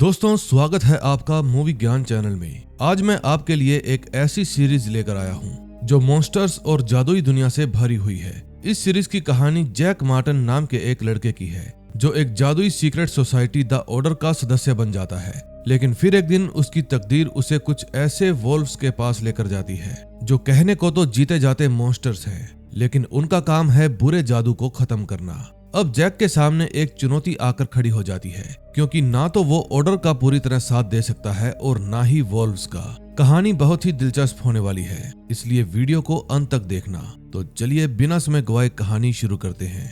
दोस्तों, स्वागत है आपका मूवी ज्ञान चैनल में। आज मैं आपके लिए एक ऐसी सीरीज लेकर आया हूं जो मॉन्स्टर्स और जादुई दुनिया से भरी हुई है। इस सीरीज की कहानी जैक मार्टन नाम के एक लड़के की है जो एक जादुई सीक्रेट सोसाइटी द ऑर्डर का सदस्य बन जाता है। लेकिन फिर एक दिन उसकी तकदीर उसे कुछ ऐसे वोल्व्स के पास लेकर जाती है जो कहने को तो जीते जाते मॉन्स्टर्स हैं, लेकिन उनका काम है बुरे जादू को खत्म करना। अब जैक के सामने एक चुनौती आकर खड़ी हो जाती है, क्योंकि ना तो वो ऑर्डर का पूरी तरह साथ दे सकता है और ना ही वोल्व्स का। कहानी बहुत ही दिलचस्प होने वाली है, इसलिए वीडियो को अंत तक देखना। तो चलिए बिना समय गवाए कहानी शुरू करते हैं।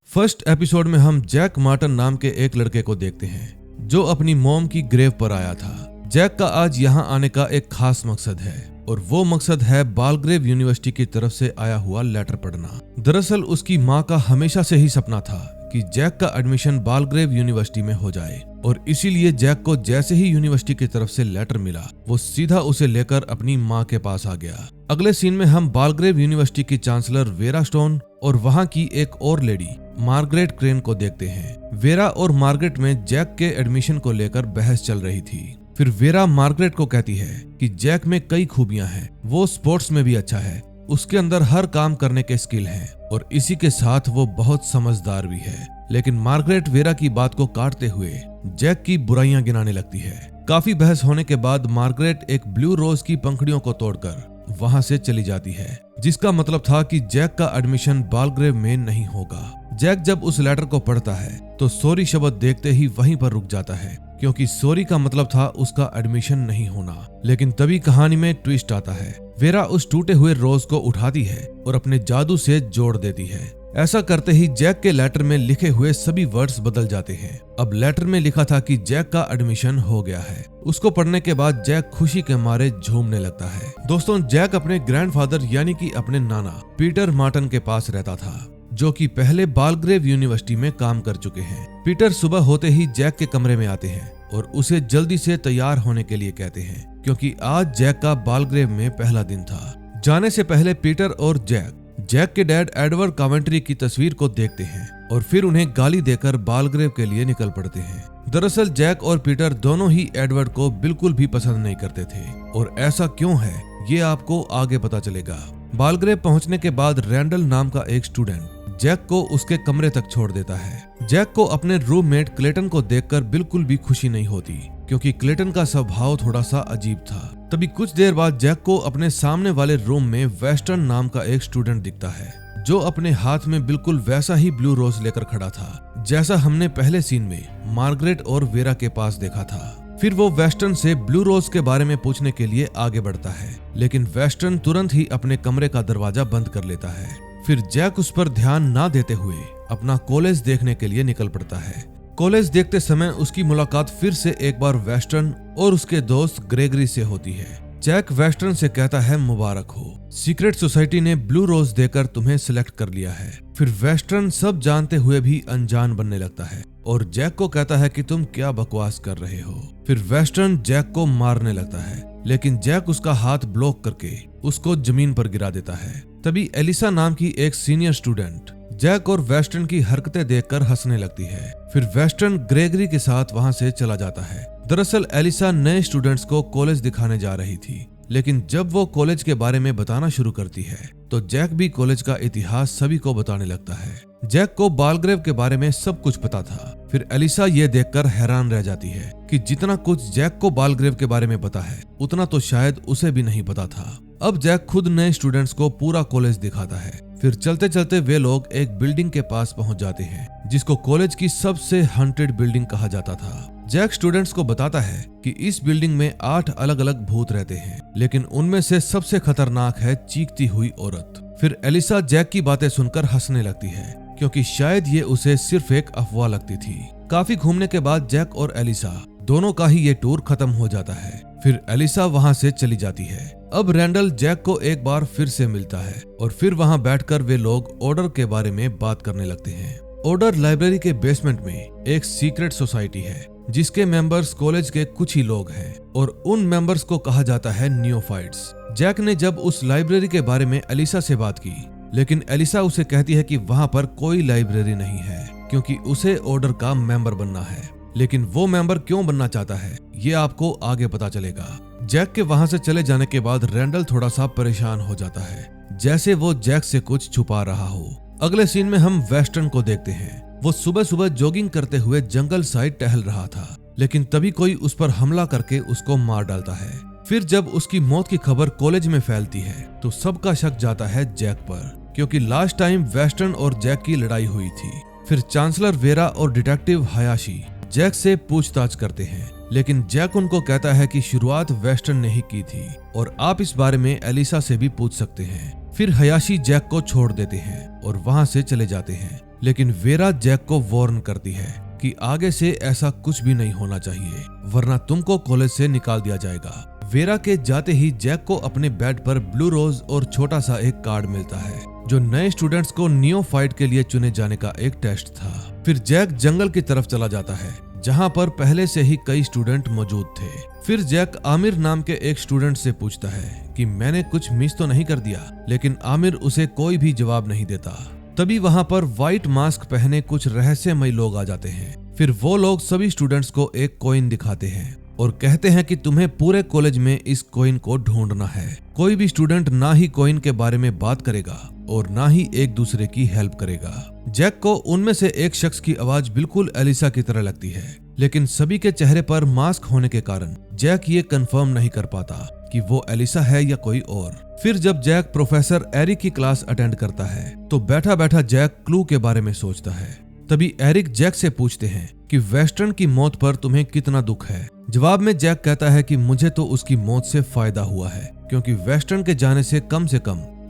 फर्स्ट एपिसोड में हम जैक मार्टन नाम के एक लड़के को देखते हैं जो अपनी मॉम की ग्रेव पर आया था। जैक का आज यहाँ आने का एक खास मकसद है और वो मकसद है बालग्रेव यूनिवर्सिटी की तरफ से आया हुआ लेटर पढ़ना। दरअसल उसकी माँ का हमेशा से ही सपना था कि जैक का एडमिशन बालग्रेव यूनिवर्सिटी में हो जाए, और इसीलिए जैक को जैसे ही यूनिवर्सिटी की तरफ से लेटर मिला वो सीधा उसे लेकर अपनी माँ के पास आ गया। अगले सीन में हम बालग्रेव यूनिवर्सिटी की चांसलर वेरा स्टोन और वहाँ की एक और लेडी मार्गरेट क्रेन को देखते हैं। वेरा और मार्गरेट में जैक के एडमिशन को लेकर बहस चल रही थी। फिर वेरा मार्गरेट को कहती है कि जैक में कई खूबियां हैं, वो स्पोर्ट्स में भी अच्छा है, उसके अंदर हर काम करने के स्किल हैं और इसी के साथ वो बहुत समझदार भी है। लेकिन मार्गरेट वेरा की बात को काटते हुए जैक की बुराइयां गिनाने लगती है। काफी बहस होने के बाद मार्गरेट एक ब्लू रोज की पंखुड़ियों को तोड़कर वहां से चली जाती है, जिसका मतलब था कि जैक का एडमिशन बालग्रेव में नहीं होगा। जैक जब उस लेटर को पढ़ता है तो सॉरी शब्द देखते ही वहीं पर रुक जाता है, क्योंकि सॉरी का मतलब था उसका एडमिशन नहीं होना। लेकिन तभी कहानी में ट्विस्ट आता है। वेरा उस टूटे हुए रोज को उठाती है और अपने जादू से जोड़ देती है। ऐसा करते ही जैक के लेटर में लिखे हुए सभी वर्ड्स बदल जाते हैं। अब लेटर में लिखा था कि जैक का एडमिशन हो गया है। उसको पढ़ने के बाद जैक खुशी के मारे झूमने लगता है। दोस्तों, जैक अपने ग्रैंडफादर यानी कि अपने नाना पीटर मार्टन के पास रहता था, जो कि पहले बालग्रेव यूनिवर्सिटी में काम कर चुके हैं। पीटर सुबह होते ही जैक के कमरे में आते हैं और उसे जल्दी से तैयार होने के लिए कहते हैं, क्योंकि आज जैक का बालग्रेव में पहला दिन था। जाने से पहले पीटर और जैक के डैड एडवर्ड कॉवेंट्री की तस्वीर को देखते हैं और फिर उन्हें गाली देकर बालग्रेव के लिए निकल पड़ते हैं। दरअसल जैक और पीटर दोनों ही एडवर्ड को बिल्कुल भी पसंद नहीं करते थे, और ऐसा क्यों है ये आपको आगे पता चलेगा। बालग्रेव पहुंचने के बाद रैंडल नाम का एक स्टूडेंट जैक को उसके कमरे तक छोड़ देता है। जैक को अपने रूममेट क्लेटन को देखकर बिल्कुल भी खुशी नहीं होती, क्योंकि क्लेटन का स्वभाव थोड़ा सा अजीब था। तभी कुछ देर बाद जैक को अपने सामने वाले रूम में वेस्टर्न नाम का एक स्टूडेंट दिखता है, जो अपने हाथ में बिल्कुल वैसा ही ब्लू रोज लेकर खड़ा था जैसा हमने पहले सीन में मार्गरेट और वेरा के पास देखा था। फिर वो वेस्टर्न से ब्लू रोज के बारे में पूछने के लिए आगे बढ़ता है, लेकिन वेस्टर्न तुरंत ही अपने कमरे का दरवाजा बंद कर लेता है। फिर जैक उस पर ध्यान ना देते हुए अपना कॉलेज देखने के लिए निकल पड़ता है। कॉलेज देखते समय उसकी मुलाकात फिर से एक बार वेस्टर्न और उसके दोस्त ग्रेगरी से होती है। जैक वेस्टर्न से कहता है मुबारक हो, सीक्रेट सोसाइटी ने ब्लू रोज देकर तुम्हें सिलेक्ट कर लिया है। फिर वेस्टर्न सब जानते हुए भी अनजान बनने लगता है और जैक को कहता है कि तुम क्या बकवास कर रहे हो। फिर वेस्टर्न जैक को मारने लगता है, लेकिन जैक उसका हाथ ब्लॉक करके उसको जमीन पर गिरा देता है। तभी एलिसा नाम की एक सीनियर स्टूडेंट जैक और वेस्टर्न की हरकतें देखकर हंसने लगती है। फिर वेस्टर्न ग्रेगरी के साथ वहां से चला जाता है। दरअसल एलिसा नए स्टूडेंट्स को कॉलेज दिखाने जा रही थी, लेकिन जब वो कॉलेज के बारे में बताना शुरू करती है तो जैक भी कॉलेज का इतिहास सभी को बताने लगता है। जैक को बालग्रेव के बारे में सब कुछ पता था। फिर एलिसा ये देखकर हैरान रह जाती है कि जितना कुछ जैक को बालग्रेव के बारे में पता है उतना तो शायद उसे भी नहीं पता था। अब जैक खुद नए स्टूडेंट्स को पूरा कॉलेज दिखाता है। फिर चलते चलते वे लोग एक बिल्डिंग के पास पहुंच जाते हैं, जिसको कॉलेज की सबसे हंटेड बिल्डिंग कहा जाता था। जैक स्टूडेंट्स को बताता है कि इस बिल्डिंग में 8 अलग अलग भूत रहते हैं, लेकिन उनमें से सबसे खतरनाक है चीखती हुई औरत। फिर एलिसा जैक की बातें सुनकर हंसने लगती है, क्योंकि शायद ये उसे सिर्फ एक अफवाह लगती थी। काफी घूमने के बाद जैक और एलिसा दोनों का ही ये टूर खत्म हो जाता है। फिर एलिसा वहां से चली जाती है। अब रैंडल जैक को एक बार फिर से मिलता है और फिर वहां बैठकर वे लोग ऑर्डर के बारे में बात करने लगते हैं। ऑर्डर लाइब्रेरी के बेसमेंट में एक सीक्रेट सोसाइटी है, जिसके मेंबर्स कॉलेज के कुछ ही लोग हैं और उन मेंबर्स को कहा जाता है नियोफाइट्स। जैक ने जब उस लाइब्रेरी के बारे में एलिसा से बात की लेकिन एलिसा उसे कहती है कि वहां पर कोई लाइब्रेरी नहीं है क्योंकि उसे ऑर्डर का मेंबर बनना है। लेकिन वो मेंबर क्यों बनना चाहता है ये आपको आगे पता चलेगा। जैक के वहां से चले जाने के बाद रैंडल थोड़ा सा परेशान हो जाता है, जैसे वो जैक से कुछ छुपा रहा हो। अगले सीन में हम वेस्टर्न को देखते हैं। वो सुबह सुबह जॉगिंग करते हुए जंगल साइड टहल रहा था, लेकिन तभी कोई उस पर हमला करके उसको मार डालता है। फिर जब उसकी मौत की खबर कॉलेज में फैलती है तो सबका शक जाता है जैक पर, क्योंकि लास्ट टाइम वेस्टर्न और जैक की लड़ाई हुई थी। फिर चांसलर वेरा और डिटेक्टिव हयाशी जैक से पूछताछ करते हैं, लेकिन जैक उनको कहता है कि शुरुआत वेस्टर्न ने ही की थी और आप इस बारे में एलिसा से भी पूछ सकते हैं। फिर हयाशी जैक को छोड़ देते हैं और वहां से चले जाते हैं, लेकिन वेरा जैक को वार्न करती है कि आगे से ऐसा कुछ भी नहीं होना चाहिए, वरना तुमको कॉलेज से निकाल दिया जाएगा। वेरा के जाते ही जैक को अपने बेड पर ब्लू रोज और छोटा सा एक कार्ड मिलता है, जो नए स्टूडेंट्स को नियोफाइट के लिए चुने जाने का एक टेस्ट था। फिर जैक जंगल की तरफ चला जाता है, जहां पर पहले से ही कई स्टूडेंट मौजूद थे। फिर जैक आमिर नाम के एक स्टूडेंट से पूछता है कि मैंने कुछ मिस तो नहीं कर दिया, लेकिन आमिर उसे कोई भी जवाब नहीं देता। तभी वहां पर व्हाइट मास्क पहने कुछ रहस्यमयी लोग आ जाते हैं। फिर वो लोग सभी स्टूडेंट्स को एक कॉइन दिखाते हैं और कहते हैं कि तुम्हें पूरे कॉलेज में इस कॉइन को ढूंढना है। कोई भी स्टूडेंट ना ही कॉइन के बारे में बात करेगा और ना ही एक दूसरे की हेल्प करेगा। जैक को उनमें से एक शख्स की आवाज बिल्कुल एलिसा की तरह लगती है, लेकिन सभी के चेहरे पर मास्क होने के कारण जैक ये कंफर्म नहीं कर पाता कि वो एलिसा है या कोई और। फिर जब जैक प्रोफेसर एरिक की क्लास अटेंड करता है तो बैठा बैठा जैक क्लू के बारे में सोचता है। तभी एरिक जैक से पूछते हैं कि वेस्टर्न की मौत पर तुम्हें कितना दुख है। जवाब में जैक कहता है कि मुझे तो उसकी मौत से फायदा हुआ है, क्योंकि वेस्टर्न के जाने से कम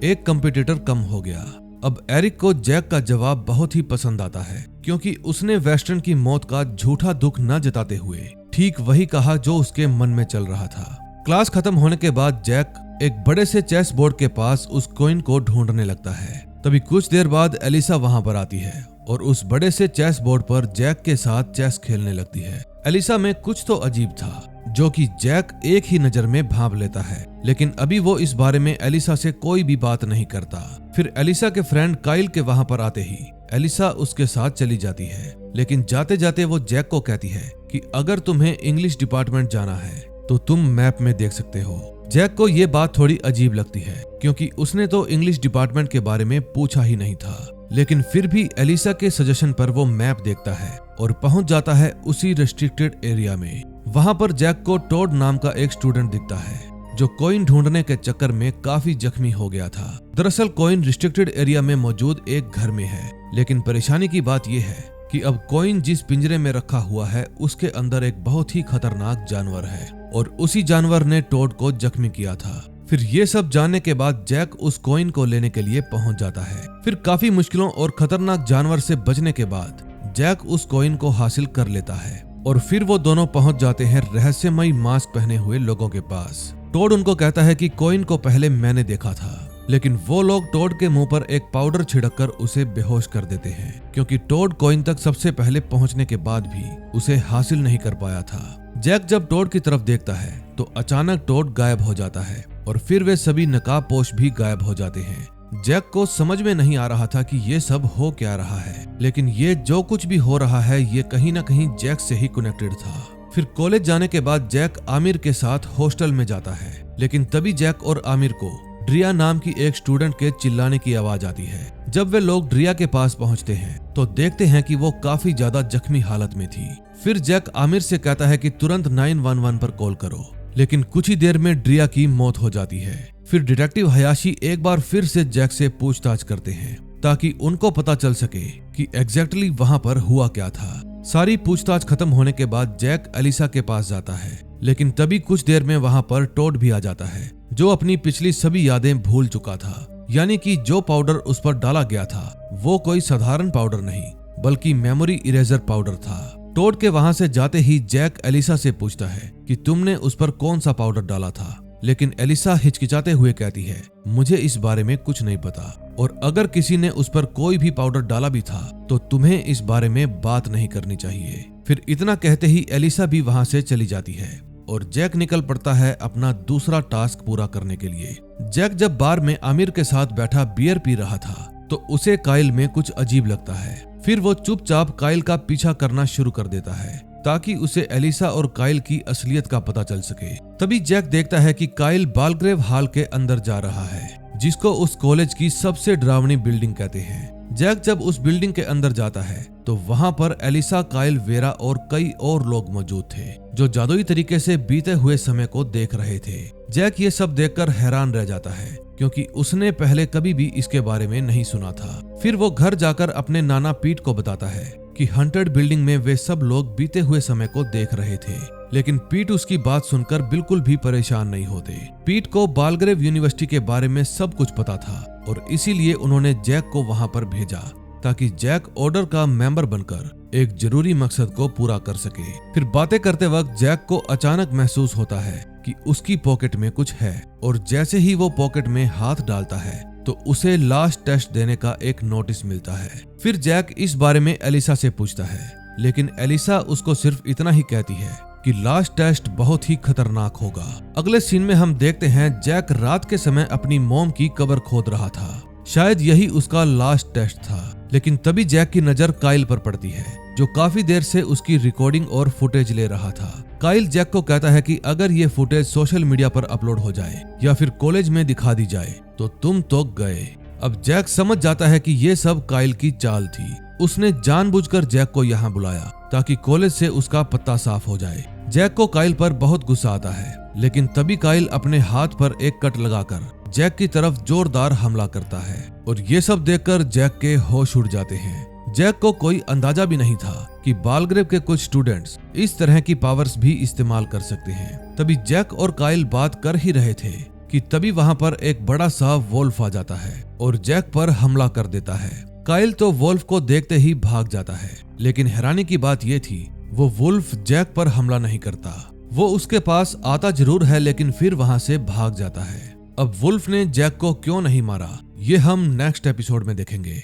एक कंपटीटर कम हो गया। अब एरिक को जैक का जवाब बहुत ही पसंद आता है, क्योंकि उसने वेस्टर्न की मौत का झूठा दुख न जताते हुए ठीक वही कहा जो उसके मन में चल रहा था। क्लास खत्म होने के बाद जैक एक बड़े से चेस बोर्ड के पास उस कॉइन को ढूंढने लगता है। तभी कुछ देर बाद एलिसा वहां पर आती है और उस बड़े से चेस बोर्ड पर जैक के साथ चेस खेलने लगती है। एलिसा में कुछ तो अजीब था, जो कि जैक एक ही नजर में भांप लेता है, लेकिन अभी वो इस बारे में एलिसा से कोई भी बात नहीं करता। फिर एलिसा के फ्रेंड काइल के वहां पर आते ही एलिसा उसके साथ चली जाती है, लेकिन जाते जाते वो जैक को कहती है कि अगर तुम्हें इंग्लिश डिपार्टमेंट जाना है तो तुम मैप में देख सकते हो। जैक को ये बात थोड़ी अजीब लगती है, क्योंकि उसने तो इंग्लिश डिपार्टमेंट के बारे में पूछा ही नहीं था, लेकिन फिर भी एलिसा के सजेशन पर वो मैप देखता है और पहुंच जाता है उसी रेस्ट्रिक्टेड एरिया में। वहां पर जैक को टॉड नाम का एक स्टूडेंट दिखता है, जो कॉइन ढूंढने के चक्कर में काफी जख्मी हो गया था। दरअसल कॉइन रिस्ट्रिक्टेड एरिया में मौजूद एक घर में है, लेकिन परेशानी की बात यह है कि अब कॉइन जिस पिंजरे में रखा हुआ है उसके अंदर एक बहुत ही खतरनाक जानवर है और उसी जानवर ने टॉड को जख्मी किया था। फिर ये सब जानने के बाद जैक उस कॉइन को लेने के लिए पहुंच जाता है। फिर काफी मुश्किलों और खतरनाक जानवर से बचने के बाद जैक उस कॉइन को हासिल कर लेता है और फिर वो दोनों पहुंच जाते हैं रहस्यमयी मास्क पहने हुए लोगों के पास। टॉड उनको कहता है कि कॉइन को पहले मैंने देखा था, लेकिन वो लोग टॉड के मुंह पर एक पाउडर छिड़ककर उसे बेहोश कर देते हैं, क्योंकि टॉड कॉइन तक सबसे पहले पहुंचने के बाद भी उसे हासिल नहीं कर पाया था। जैक जब टॉड की तरफ देखता है तो अचानक टॉड गायब हो जाता है और फिर वे सभी नकाबपोश भी गायब हो जाते हैं। जैक को समझ में नहीं आ रहा था कि ये सब हो क्या रहा है, लेकिन ये जो कुछ भी हो रहा है ये कहीं ना कहीं जैक से ही कनेक्टेड था। फिर कॉलेज जाने के बाद जैक आमिर के साथ हॉस्टल में जाता है, लेकिन तभी जैक और आमिर को ड्रिया नाम की एक स्टूडेंट के चिल्लाने की आवाज आती है। जब वे लोग ड्रिया के पास पहुंचते हैं तो देखते हैं कि वो काफी ज्यादा जख्मी हालत में थी। फिर जैक आमिर से कहता है कि तुरंत 911 पर कॉल करो, लेकिन कुछ ही देर में ड्रिया की मौत हो जाती है। फिर डिटेक्टिव हयाशी एक बार फिर से जैक से पूछताछ करते हैं ताकि उनको पता चल सके कि एग्जैक्टली वहां पर हुआ क्या था। सारी पूछताछ खत्म होने के बाद जैक एलिसा के पास जाता है, लेकिन तभी कुछ देर में वहां पर टॉड भी आ जाता है, जो अपनी पिछली सभी यादें भूल चुका था। यानी कि जो पाउडर उस पर डाला गया था वो कोई साधारण पाउडर नहीं बल्कि मेमोरी इरेजर पाउडर था। टॉड के वहां से जाते ही जैक एलिसा से पूछता है कि तुमने उस पर कौन सा पाउडर डाला था, लेकिन एलिसा हिचकिचाते हुए कहती है मुझे इस बारे में कुछ नहीं पता, और अगर किसी ने उस पर कोई भी पाउडर डाला भी था तो तुम्हें इस बारे में बात नहीं करनी चाहिए। फिर इतना कहते ही एलिसा भी वहां से चली जाती है। और जैक निकल पड़ता है अपना दूसरा टास्क पूरा करने के लिए। जैक जब बार में आमिर के साथ बैठा बियर पी रहा था तो उसे काइल में कुछ अजीब लगता है। फिर वो चुपचाप काइल का पीछा करना शुरू कर देता है ताकि उसे एलिसा और काइल की असलियत का पता चल सके। तभी जैक देखता है कि काइल बालग्रेव हॉल के अंदर जा रहा है, जिसको उस कॉलेज की सबसे डरावनी बिल्डिंग कहते हैं। जैक जब उस बिल्डिंग के अंदर जाता है तो वहां पर एलिसा, काइल, वेरा और कई और लोग मौजूद थे जो जादुई तरीके से बीते हुए समय को देख रहे थे। जैक ये सब देखकर हैरान रह जाता है क्योंकि उसने पहले कभी भी इसके बारे में नहीं सुना था। फिर वो घर जाकर अपने नाना पीट को बताता है कि हंटेड बिल्डिंग में वे सब लोग बीते हुए समय को देख रहे थे, लेकिन पीट उसकी बात सुनकर बिल्कुल भी परेशान नहीं होते। पीट को बालग्रेव यूनिवर्सिटी के बारे में सब कुछ पता था और इसीलिए उन्होंने जैक को वहां पर भेजा ताकि जैक ऑर्डर का मेंबर बनकर एक जरूरी मकसद को पूरा कर सके। फिर बातें करते वक्त जैक को अचानक महसूस होता है कि उसकी पॉकेट में कुछ है और जैसे ही वो पॉकेट में हाथ डालता है तो उसे लास्ट टेस्ट देने का एक नोटिस मिलता है। फिर जैक इस बारे में एलिसा से पूछता है, लेकिन एलिसा उसको सिर्फ इतना ही कहती है कि लास्ट टेस्ट बहुत ही खतरनाक होगा। अगले सीन में हम देखते हैं जैक रात के समय अपनी मॉम की कब्र खोद रहा था। शायद यही उसका लास्ट टेस्ट था, लेकिन तभी जैक की नजर काइल पर पड़ती है जो काफी देर से उसकी रिकॉर्डिंग और फुटेज ले रहा था। काइल जैक को कहता है कि अगर ये फुटेज सोशल मीडिया पर अपलोड हो जाए या फिर कॉलेज में दिखा दी जाए तो तुम तो गए। अब जैक समझ जाता है कि ये सब काइल की चाल थी। उसने जानबूझकर जैक को यहाँ बुलाया ताकि कॉलेज से उसका पत्ता साफ हो जाए। जैक को काइल पर बहुत गुस्सा आता है, लेकिन तभी काइल अपने हाथ पर एक कट लगाकर जैक की तरफ जोरदार हमला करता है और ये सब देखकर जैक के होश उड़ जाते हैं। जैक को कोई अंदाजा भी नहीं था कि बालग्रेव के कुछ स्टूडेंट्स इस तरह की पावर्स भी इस्तेमाल कर सकते हैं। तभी जैक और काइल बात कर ही रहे थे कि तभी वहां पर एक बड़ा सा वोल्फ आ जाता है और जैक पर हमला कर देता है। काइल तो वोल्फ को देखते ही भाग जाता है, लेकिन हैरानी की बात यह थी वो वुल्फ जैक पर हमला नहीं करता। वो उसके पास आता जरूर है, लेकिन फिर वहां से भाग जाता है। अब वुल्फ ने जैक को क्यों नहीं मारा, ये हम नेक्स्ट एपिसोड में देखेंगे।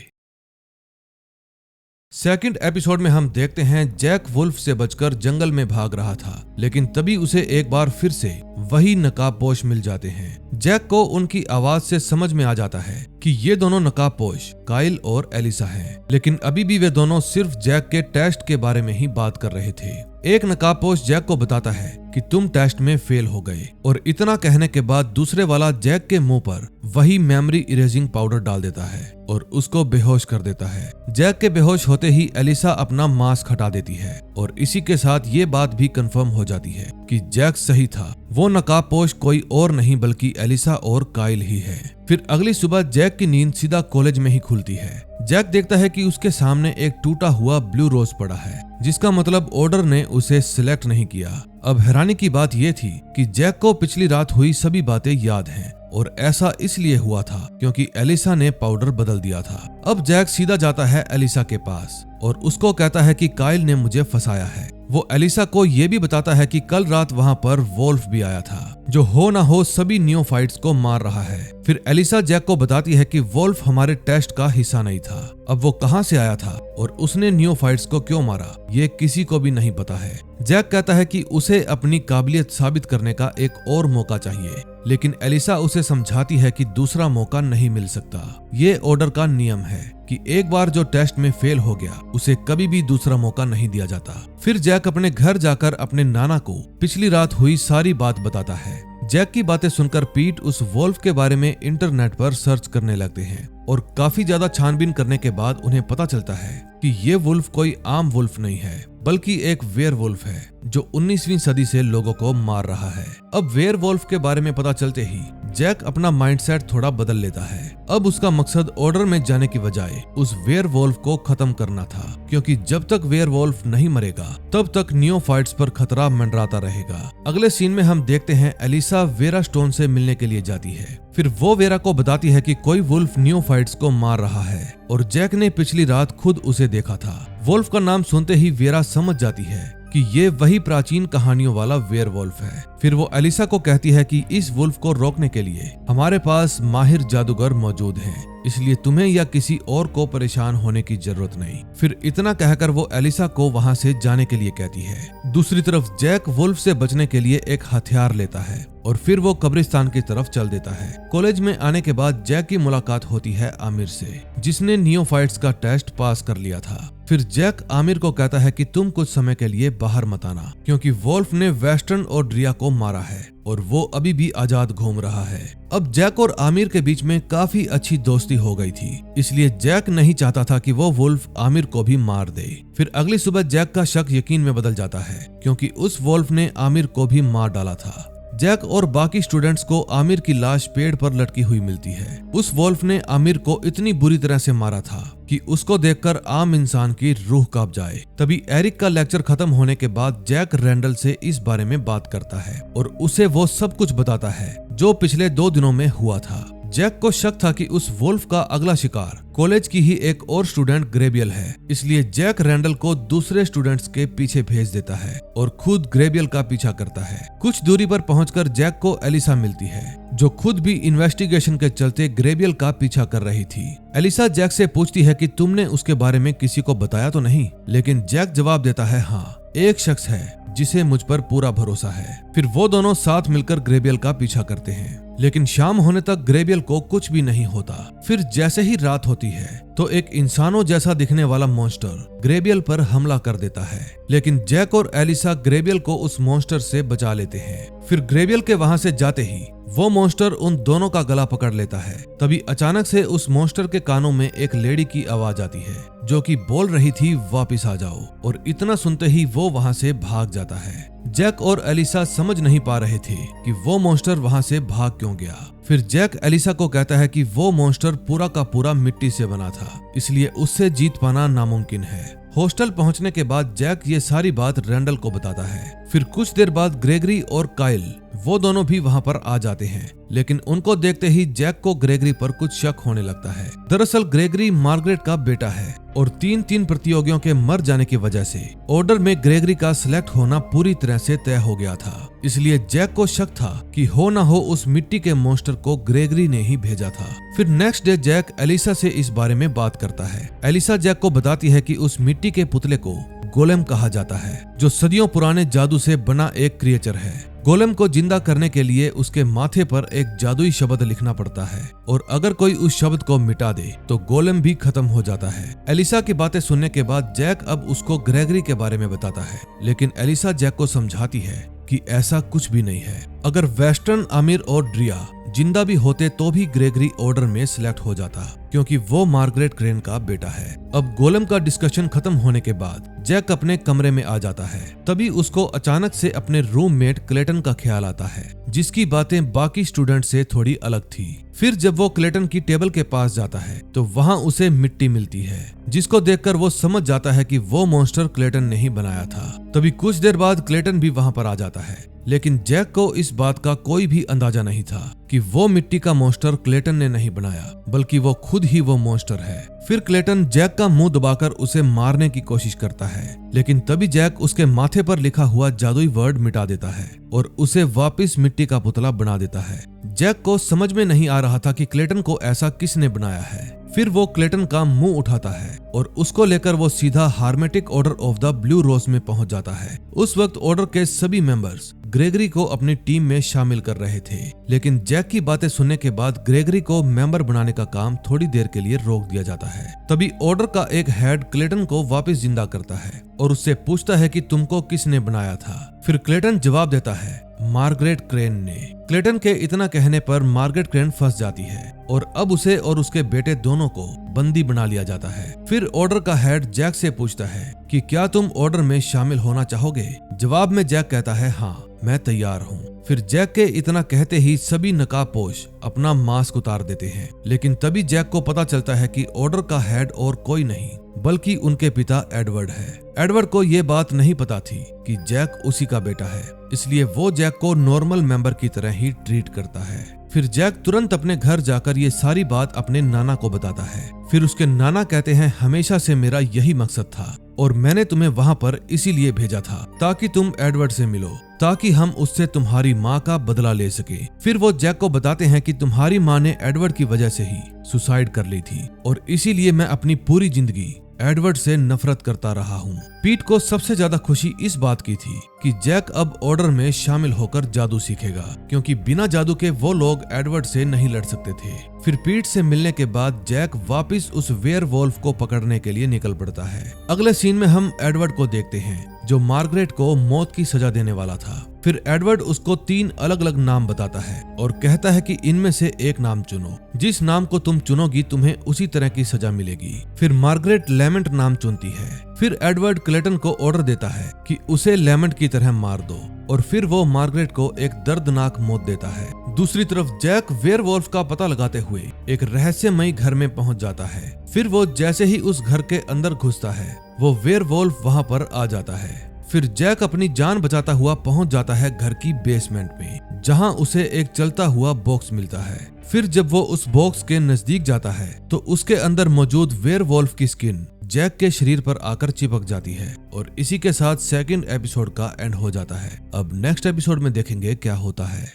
सेकंड एपिसोड में हम देखते हैं जैक वुल्फ से बचकर जंगल में भाग रहा था, लेकिन तभी उसे एक बार फिर से वही नकाबपोश मिल जाते हैं। जैक को उनकी आवाज से समझ में आ जाता है कि ये दोनों नकाबपोश काइल और एलिसा हैं, लेकिन अभी भी वे दोनों सिर्फ जैक के टेस्ट के बारे में ही बात कर रहे थे। एक नकाबपोश जैक को बताता है कि तुम टेस्ट में फेल हो गए, और इतना कहने के बाद दूसरे वाला जैक के मुंह पर वही मेमोरी इरेजिंग पाउडर डाल देता है और उसको बेहोश कर देता है। जैक के बेहोश होते ही एलिसा अपना मास्क हटा देती है और इसी के साथ ये बात भी कंफर्म हो जाती है कि जैक सही था, वो नकाबपोश कोई और नहीं बल्कि एलिसा और काइल ही है। फिर अगली सुबह जैक की नींद सीधा कॉलेज में ही खुलती है। जैक देखता है कि उसके सामने एक टूटा हुआ ब्लू रोज पड़ा है, जिसका मतलब ऑर्डर ने उसे सिलेक्ट नहीं किया। अब हैरानी की बात यह थी कि जैक को पिछली रात हुई सभी बातें याद हैं, और ऐसा इसलिए हुआ था क्योंकि एलिसा ने पाउडर बदल दिया था। अब जैक सीधा जाता है एलिसा के पास और उसको कहता है कि काइल ने मुझे फंसाया है। वो एलिसा को ये भी बताता है कि कल रात वहां पर वोल्फ भी आया था, जो हो ना हो सभी नियोफाइट्स को मार रहा है। फिर एलिसा जैक को बताती है कि वोल्फ हमारे टेस्ट का हिस्सा नहीं था। अब वो कहां से आया था और उसने नियोफाइट्स को क्यों मारा, ये किसी को भी नहीं पता है। जैक कहता है कि उसे अपनी काबिलियत साबित करने का एक और मौका चाहिए, लेकिन एलिसा उसे समझाती है कि दूसरा मौका नहीं मिल सकता। ये ऑर्डर का नियम है कि एक बार जो टेस्ट में फेल हो गया उसे कभी भी दूसरा मौका नहीं दिया जाता। फिर जैक अपने घर जाकर अपने नाना को पिछली रात हुई सारी बात बताता है। जैक की बातें सुनकर पीट उस वोल्फ के बारे में इंटरनेट पर सर्च करने लगते हैं और काफी ज्यादा छानबीन करने के बाद उन्हें पता चलता है कि ये वुल्फ कोई आम वुल्फ नहीं है, बल्कि एक वेयरवुल्फ है जो 19वीं सदी से लोगों को मार रहा है। अब वेयरवुल्फ के बारे में पता चलते ही जैक अपना माइंडसेट थोड़ा बदल लेता है। अब उसका मकसद ऑर्डर में जाने की बजाय उस वेयरवुल्फ को खत्म करना था, क्योंकि जब तक वेयरवुल्फ नहीं मरेगा तब तक नियोफाइट्स पर खतरा मंडराता रहेगा। अगले सीन में हम देखते हैं एलिसा वेरा स्टोन से मिलने के लिए जाती है। फिर वो वेरा को बताती है कि कोई वुल्फ नियोफाइट्स को मार रहा है और जैक ने पिछली रात खुद उसे देखा था। वुल्फ का नाम सुनते ही वेरा समझ जाती है कि ये वही प्राचीन कहानियों वाला वेयरवुल्फ है। फिर वो एलिसा को कहती है कि इस वुल्फ को रोकने के लिए हमारे पास माहिर जादूगर मौजूद हैं। इसलिए तुम्हें या किसी और को परेशान होने की जरूरत नहीं। फिर इतना कहकर वो एलिसा को वहां से जाने के लिए कहती है। दूसरी तरफ जैक वुल्फ से बचने के लिए एक हथियार लेता है और फिर वो कब्रिस्तान की तरफ चल देता है। कॉलेज में आने के बाद जैक की मुलाकात होती है आमिर से, जिसने नियोफाइट्स का टेस्ट पास कर लिया था। फिर जैक आमिर को कहता है कि तुम कुछ समय के लिए बाहर मत आना, क्योंकि वोल्फ ने वेस्टर्न और ड्रिया को मारा है और वो अभी भी आजाद घूम रहा है। अब जैक और आमिर के बीच में काफी अच्छी दोस्ती हो गई थी, इसलिए जैक नहीं चाहता था कि वो वुल्फ आमिर को भी मार दे। फिर अगली सुबह जैक का शक यकीन में बदल जाता है, क्योंकि उस वुल्फ ने आमिर को भी मार डाला था। जैक और बाकी स्टूडेंट्स को आमिर की लाश पेड़ पर लटकी हुई मिलती है। उस वुल्फ ने आमिर को इतनी बुरी तरह से मारा था कि उसको देखकर आम इंसान की रूह कांप जाए। तभी एरिक का लेक्चर खत्म होने के बाद जैक रैंडल से इस बारे में बात करता है और उसे वो सब कुछ बताता है जो पिछले 2 दिनों में हुआ था। जैक को शक था कि उस वुल्फ का अगला शिकार कॉलेज की ही एक और स्टूडेंट ग्रेबियल है, इसलिए जैक रैंडल को दूसरे स्टूडेंट्स के पीछे भेज देता है और खुद ग्रेबियल का पीछा करता है। कुछ दूरी पर पहुंचकर जैक को एलिसा मिलती है, जो खुद भी इन्वेस्टिगेशन के चलते ग्रेबियल का पीछा कर रही थी। एलिसा जैक से पूछती है कि तुमने उसके बारे में किसी को बताया तो नहीं, लेकिन जैक जवाब देता है हाँ, एक शख्स है जिसे मुझ पर पूरा भरोसा है। फिर वो दोनों साथ मिलकर ग्रेबियल का पीछा करते हैं, लेकिन शाम होने तक ग्रेबियल को कुछ भी नहीं होता। फिर जैसे ही रात होती है तो एक इंसानों जैसा दिखने वाला मॉन्स्टर ग्रेबियल पर हमला कर देता है, लेकिन जैक और एलिसा ग्रेबियल को उस मॉन्स्टर से बचा लेते हैं। फिर ग्रेबियल के वहां से जाते ही वो मॉन्स्टर उन दोनों का गला पकड़ लेता है। तभी अचानक से उस मॉन्स्टर के कानों में एक लेडी की आवाज आती है, जो कि बोल रही थी वापिस आ जाओ, और इतना सुनते ही वो वहां से भाग जाता है। जैक और एलिसा समझ नहीं पा रहे थे कि वो मॉन्स्टर वहां से भाग क्यों गया। फिर जैक एलिसा को कहता है कि वो मॉन्स्टर पूरा का पूरा मिट्टी से बना था, इसलिए उससे जीत पाना नामुमकिन है। हॉस्टल पहुंचने के बाद जैक ये सारी बात रैंडल को बताता है। फिर कुछ देर बाद ग्रेगरी और काइल वो दोनों भी वहां पर आ जाते हैं, लेकिन उनको देखते ही जैक को ग्रेगरी पर कुछ शक होने लगता है। दरअसल ग्रेगरी मार्गरेट का बेटा है और 3 प्रतियोगियों के मर जाने की वजह से ऑर्डर में ग्रेगरी का सिलेक्ट होना पूरी तरह से तय हो गया था। इसलिए जैक को शक था कि हो ना हो उस मिट्टी के मॉन्स्टर को ग्रेगरी ने ही भेजा था। फिर नेक्स्ट डे जैक एलिसा से इस बारे में बात करता है। एलिसा जैक को बताती है कि उस मिट्टी के पुतले को गोलेम कहा जाता है, जो सदियों पुराने जादू से बना एक क्रिएचर है। गोलेम को जिंदा करने के लिए उसके माथे पर एक जादुई शब्द लिखना पड़ता है, और अगर कोई उस शब्द को मिटा दे तो गोलेम भी खत्म हो जाता है। एलिसा की बातें सुनने के बाद जैक अब उसको ग्रेगरी के बारे में बताता है, लेकिन एलिसा जैक को समझाती है कि ऐसा कुछ भी नहीं है। अगर वेस्टर्न आमिर और ड्रिया जिंदा भी होते तो भी ग्रेगरी ऑर्डर में सिलेक्ट हो जाता, क्योंकि वो मार्गरेट क्रेन का बेटा है। अब गोलेम का डिस्कशन खत्म होने के बाद जैक अपने कमरे में आ जाता है। तभी उसको अचानक से अपने रूममेट क्लेटन का ख्याल आता है, जिसकी बातें बाकी स्टूडेंट से थोड़ी अलग थी। फिर जब वो क्लेटन की टेबल के पास जाता है तो वहाँ उसे मिट्टी मिलती है, जिसको देखकर वो समझ जाता है कि वो मॉन्स्टर क्लेटन ने ही बनाया था। तभी कुछ देर बाद क्लेटन भी वहाँ पर आ जाता है, लेकिन जैक को इस बात का कोई भी अंदाजा नहीं था कि वो मिट्टी का मॉन्स्टर क्लेटन ने नहीं बनाया, बल्कि वो खुद ही वो मॉन्स्टर है। फिर क्लेटन जैक का मुंह दबाकर उसे मारने की कोशिश करता है, लेकिन तभी जैक उसके माथे पर लिखा हुआ जादुई वर्ड मिटा देता है और उसे वापस मिट्टी का पुतला बना देता है। जैक को समझ में नहीं आ रहा था कि क्लेटन को ऐसा किसने बनाया है। फिर वो क्लेटन का मुंह उठाता है और उसको लेकर वो सीधा hermetic order of the blue rose में पहुंच जाता है। उस वक्त ऑर्डर के सभी मेंबर्स ग्रेगरी को अपनी टीम में शामिल कर रहे थे, लेकिन जैक की बातें सुनने के बाद ग्रेगरी को मेंबर बनाने का काम थोड़ी देर के लिए रोक दिया जाता है। तभी ऑर्डर का एक हेड क्लेटन को वापस जिंदा करता है और उससे पूछता है कि तुमको किसने बनाया था। फिर क्लेटन जवाब देता है, मार्गरेट क्रेन ने। क्लेटन के इतना कहने पर मार्गरेट क्रेन फंस जाती है और अब उसे और उसके बेटे दोनों को बंदी बना लिया जाता है। फिर ऑर्डर का हेड जैक से पूछता है कि क्या तुम ऑर्डर में शामिल होना चाहोगे। जवाब में जैक कहता है, हाँ मैं तैयार हूँ। फिर जैक के इतना कहते ही सभी नकाबपोश अपना मास्क उतार देते हैं, लेकिन तभी जैक को पता चलता है कि ऑर्डर का हेड और कोई नहीं बल्कि उनके पिता एडवर्ड है। एडवर्ड को ये बात नहीं पता थी कि जैक उसी का बेटा है, इसलिए वो जैक को नॉर्मल मेंबर की तरह ही ट्रीट करता है। फिर जैक तुरंत अपने घर जाकर ये सारी बात अपने नाना को बताता है। फिर उसके नाना कहते हैं, हमेशा से मेरा यही मकसद था और मैंने तुम्हें वहाँ पर इसीलिए भेजा था ताकि तुम एडवर्ड से मिलो, ताकि हम उससे तुम्हारी माँ का बदला ले सके। फिर वो जैक को बताते हैं कि तुम्हारी माँ ने एडवर्ड की वजह से ही सुसाइड कर ली थी और इसीलिए मैं अपनी पूरी जिंदगी एडवर्ड से नफरत करता रहा हूँ। पीट को सबसे ज्यादा खुशी इस बात की थी कि जैक अब ऑर्डर में शामिल होकर जादू सीखेगा, क्योंकि बिना जादू के वो लोग एडवर्ड से नहीं लड़ सकते थे। फिर पीट से मिलने के बाद जैक वापस उस वेयरवुल्फ को पकड़ने के लिए निकल पड़ता है। अगले सीन में हम एडवर्ड को देखते हैं जो मार्गरेट को मौत की सजा देने वाला था। फिर एडवर्ड उसको 3 अलग अलग नाम बताता है और कहता है कि इनमें से एक नाम चुनो, जिस नाम को तुम चुनोगी तुम्हें उसी तरह की सजा मिलेगी। फिर मार्गरेट लेमेंट नाम चुनती है। फिर एडवर्ड क्लेटन को ऑर्डर देता है कि उसे लेमेंट की तरह मार दो और फिर वो मार्गरेट को एक दर्दनाक मौत देता है। दूसरी तरफ जैक वेयरवुल्फ का पता लगाते हुए एक रहस्यमयी घर में पहुंच जाता है। फिर वो जैसे ही उस घर के अंदर घुसता है वो वेयरवुल्फ वहां पर आ जाता है। फिर जैक अपनी जान बचाता हुआ पहुंच जाता है घर की बेसमेंट में, जहां उसे एक चलता हुआ बॉक्स मिलता है। फिर जब वो उस बॉक्स के नजदीक जाता है तो उसके अंदर मौजूद वेयरवुल्फ की स्किन जैक के शरीर पर आकर चिपक जाती है और इसी के साथ सेकंड एपिसोड का एंड हो जाता है। अब नेक्स्ट एपिसोड में देखेंगे क्या होता है।